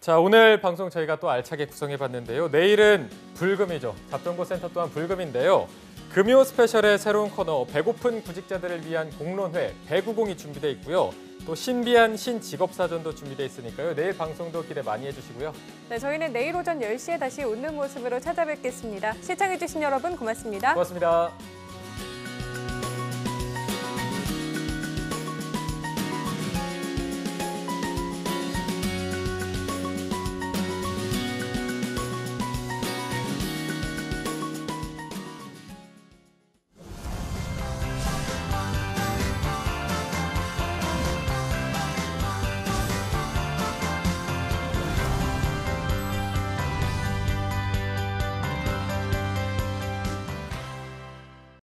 Speaker 1: 자, 오늘 방송 저희가 또 알차게 구성해봤는데요. 내일은 불금이죠. 잡정보센터 또한 불금인데요. 금요 스페셜의 새로운 코너 배고픈 구직자들을 위한 공론회 배구공이 준비되어 있고요. 또 신비한 신직업사전도 준비되어 있으니까요. 내일 방송도 기대 많이 해주시고요.
Speaker 2: 네, 저희는 내일 오전 10시에 다시 웃는 모습으로 찾아뵙겠습니다. 시청해주신 여러분 고맙습니다.
Speaker 1: 고맙습니다.